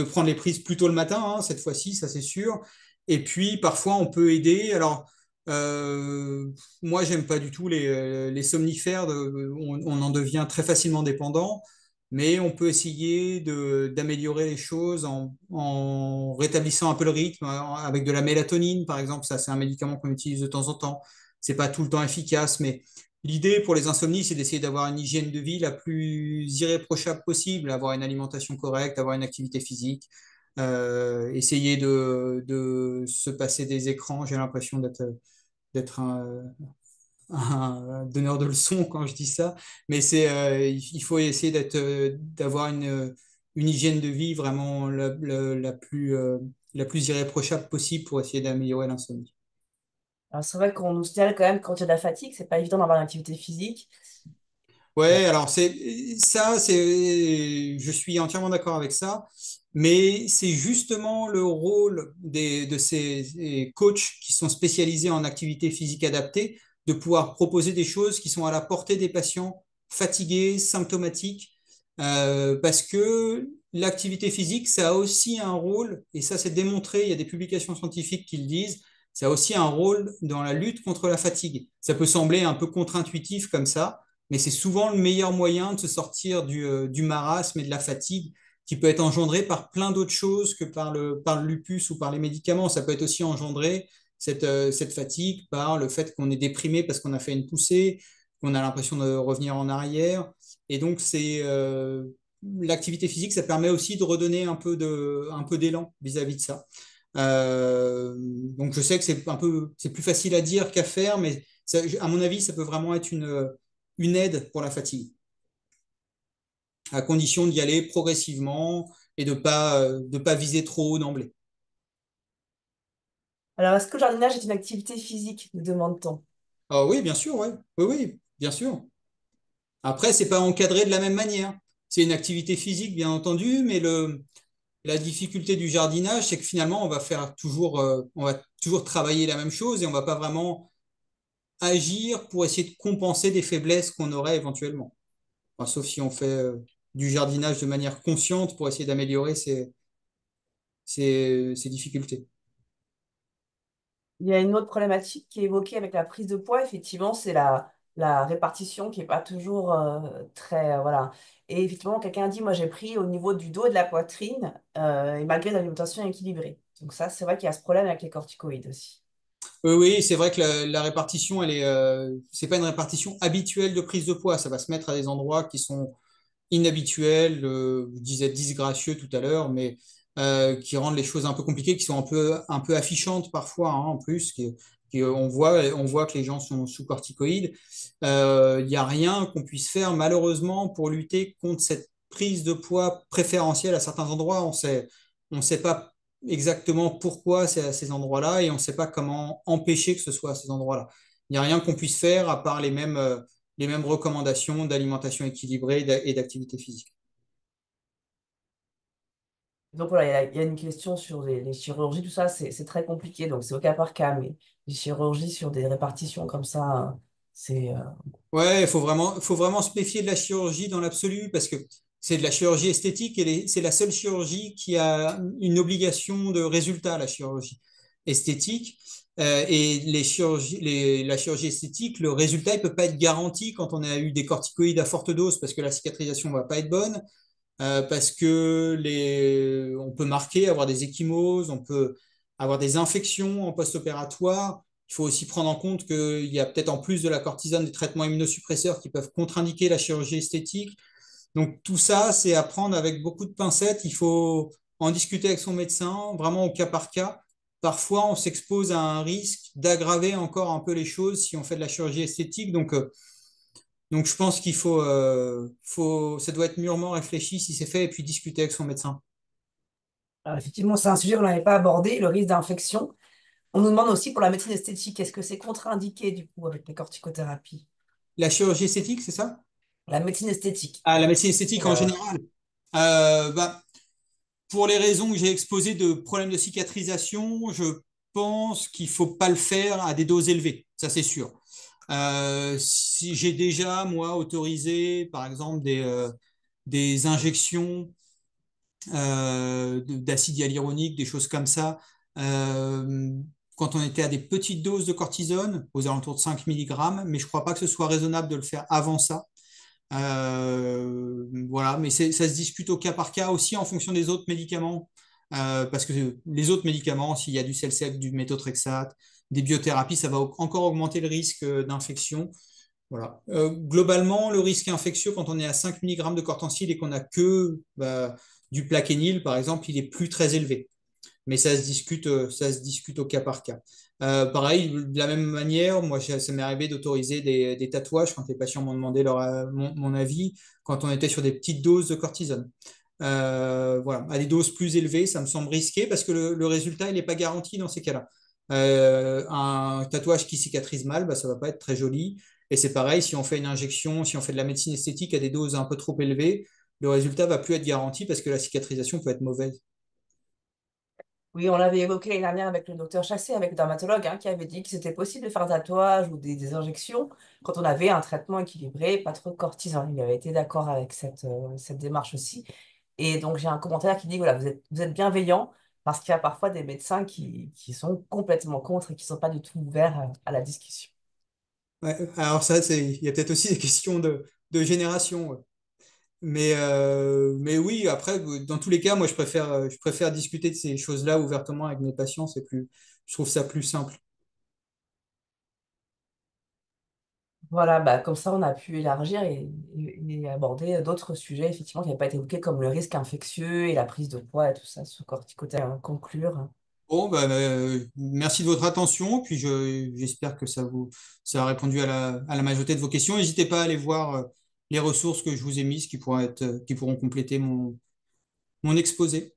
prendre les prises plus tôt le matin, hein, cette fois-ci, ça c'est sûr. Et puis parfois on peut aider. Alors moi j'aime pas du tout les somnifères. On en devient très facilement dépendant. Mais on peut essayer d'améliorer les choses en rétablissant un peu le rythme, avec de la mélatonine, par exemple. Ça, c'est un médicament qu'on utilise de temps en temps. C'est pas tout le temps efficace, mais l'idée pour les insomnies, c'est d'essayer d'avoir une hygiène de vie la plus irréprochable possible, avoir une alimentation correcte, avoir une activité physique, essayer de se passer des écrans. J'ai l'impression d'être un donneur de leçons quand je dis ça, mais il faut essayer d'avoir une hygiène de vie vraiment la plus irréprochable possible pour essayer d'améliorer l'insomnie. Alors, c'est vrai qu'on nous signale quand même quand il y a de la fatigue, c'est pas évident d'avoir une activité physique. Bon, Ouais, alors je suis entièrement d'accord avec ça, mais c'est justement le rôle de ces coachs qui sont spécialisés en activité physique adaptée de pouvoir proposer des choses qui sont à la portée des patients fatigués, symptomatiques, parce que l'activité physique, ça a aussi un rôle, et ça c'est démontré, il y a des publications scientifiques qui le disent, ça a aussi un rôle dans la lutte contre la fatigue. Ça peut sembler un peu contre-intuitif comme ça, mais c'est souvent le meilleur moyen de se sortir du marasme et de la fatigue qui peut être engendré par plein d'autres choses que par le lupus ou par les médicaments. Ça peut être aussi engendré, cette fatigue, par le fait qu'on est déprimé parce qu'on a fait une poussée, qu'on a l'impression de revenir en arrière. Et donc, l'activité physique, ça permet aussi de redonner un peu d'élan vis-à-vis de ça. Donc, je sais que c'est plus facile à dire qu'à faire, mais à mon avis, ça peut vraiment être une aide pour la fatigue, à condition d'y aller progressivement et de pas viser trop haut d'emblée. alors, est-ce que le jardinage est une activité physique, nous demande-t-on? Ah oui, bien sûr, ouais. Oui, oui, bien sûr. Après, c'est pas encadré de la même manière. C'est une activité physique, bien entendu, mais la difficulté du jardinage, c'est que finalement, on va toujours travailler la même chose et on va pas vraiment agir pour essayer de compenser des faiblesses qu'on aurait éventuellement. Enfin, sauf si on fait du jardinage de manière consciente pour essayer d'améliorer ces difficultés. Il y a une autre problématique qui est évoquée avec la prise de poids, effectivement, c'est la répartition qui n'est pas toujours très... voilà. Et effectivement, quelqu'un dit, moi j'ai pris au niveau du dos et de la poitrine, et malgré l'alimentation équilibrée. Donc ça, c'est vrai qu'il y a ce problème avec les corticoïdes aussi. Oui, oui, c'est vrai que la répartition, c'est pas une répartition habituelle de prise de poids. Ça va se mettre à des endroits qui sont inhabituels, je disais disgracieux tout à l'heure, mais qui rendent les choses un peu compliquées, qui sont un peu affichantes parfois, hein, en plus, on voit que les gens sont sous corticoïdes. Il n'y a rien qu'on puisse faire, malheureusement, pour lutter contre cette prise de poids préférentielle à certains endroits. On sait pas exactement pourquoi c'est à ces endroits-là et on ne sait pas comment empêcher que ce soit à ces endroits-là. Il n'y a rien qu'on puisse faire à part les mêmes recommandations d'alimentation équilibrée et d'activité physique. Donc voilà, il y a une question sur les chirurgies, tout ça, c'est très compliqué, donc c'est au cas par cas, mais les chirurgies sur des répartitions comme ça, c'est... Ouais, faut vraiment se méfier de la chirurgie dans l'absolu parce que c'est de la chirurgie esthétique et c'est la seule chirurgie qui a une obligation de résultat, la chirurgie esthétique. Et la chirurgie esthétique, le résultat, il peut pas être garanti quand on a eu des corticoïdes à forte dose parce que la cicatrisation va pas être bonne. Parce que on peut marquer, avoir des ecchymoses, on peut avoir des infections en post-opératoire. Il faut aussi prendre en compte qu'il y a peut-être en plus de la cortisone des traitements immunosuppresseurs qui peuvent contre-indiquer la chirurgie esthétique. Donc tout ça, c'est à prendre avec beaucoup de pincettes. Il faut en discuter avec son médecin, vraiment au cas par cas. Parfois, on s'expose à un risque d'aggraver encore un peu les choses si on fait de la chirurgie esthétique. Donc, je pense ça doit être mûrement réfléchi si c'est fait et puis discuter avec son médecin. Alors, effectivement, c'est un sujet qu'on n'avait pas abordé, le risque d'infection. On nous demande aussi pour la médecine esthétique, est-ce que c'est contre-indiqué du coup avec les corticothérapies? La chirurgie esthétique, c'est ça? La médecine esthétique. Ah, la médecine Et, esthétique en général. Bah, pour les raisons que j'ai exposées de problèmes de cicatrisation, je pense qu'il ne faut pas le faire à des doses élevées, ça c'est sûr. Si j'ai déjà, moi, autorisé, par exemple, des injections d'acide hyaluronique, des choses comme ça. Euh, Quand on était à des petites doses de cortisone, aux alentours de 5 mg, mais je ne crois pas que ce soit raisonnable de le faire avant ça. Voilà, mais ça se discute au cas par cas aussi en fonction des autres médicaments. Parce que les autres médicaments, s'il y a du Celsep, du méthotrexate, des biothérapies, ça va encore augmenter le risque d'infection. Voilà. Globalement, le risque infectieux, quand on est à 5 mg de cortencil et qu'on n'a que du plaquenil, par exemple, il est plus très élevé. Mais ça se discute au cas par cas. Pareil, de la même manière, moi, ça m'est arrivé d'autoriser des tatouages quand les patients m'ont demandé mon avis, quand on était sur des petites doses de cortisone. Voilà. À des doses plus élevées, ça me semble risqué parce que le résultat, il n'est pas garanti dans ces cas-là. Un tatouage qui cicatrise mal, bah, ça ne va pas être très joli. Et c'est pareil, si on fait une injection, si on fait de la médecine esthétique à des doses un peu trop élevées, le résultat va plus être garanti parce que la cicatrisation peut être mauvaise. oui, on l'avait évoqué l'année dernière avec le docteur Chassé, avec le dermatologue, hein, qui avait dit que c'était possible de faire un tatouage ou des injections quand on avait un traitement équilibré, pas trop de cortisone. Il avait été d'accord avec cette démarche aussi. Et donc, j'ai un commentaire qui dit, voilà, vous êtes bienveillant parce qu'il y a parfois des médecins qui sont complètement contre et qui ne sont pas du tout ouverts à la discussion. Ouais, alors ça, il y a peut-être aussi des questions de génération. Ouais. Mais oui, après, dans tous les cas, moi, je préfère discuter de ces choses-là ouvertement avec mes patients. Je trouve ça plus simple. Voilà, bah, comme ça, on a pu élargir et aborder d'autres sujets, effectivement, qui n'avaient pas été évoqués, comme le risque infectieux et la prise de poids et tout ça, sous corticothérapie. Conclure. Bon, bah, merci de votre attention. Puis j'espère que ça a répondu à la majorité de vos questions. N'hésitez pas à aller voir les ressources que je vous ai mises qui pourront compléter mon exposé.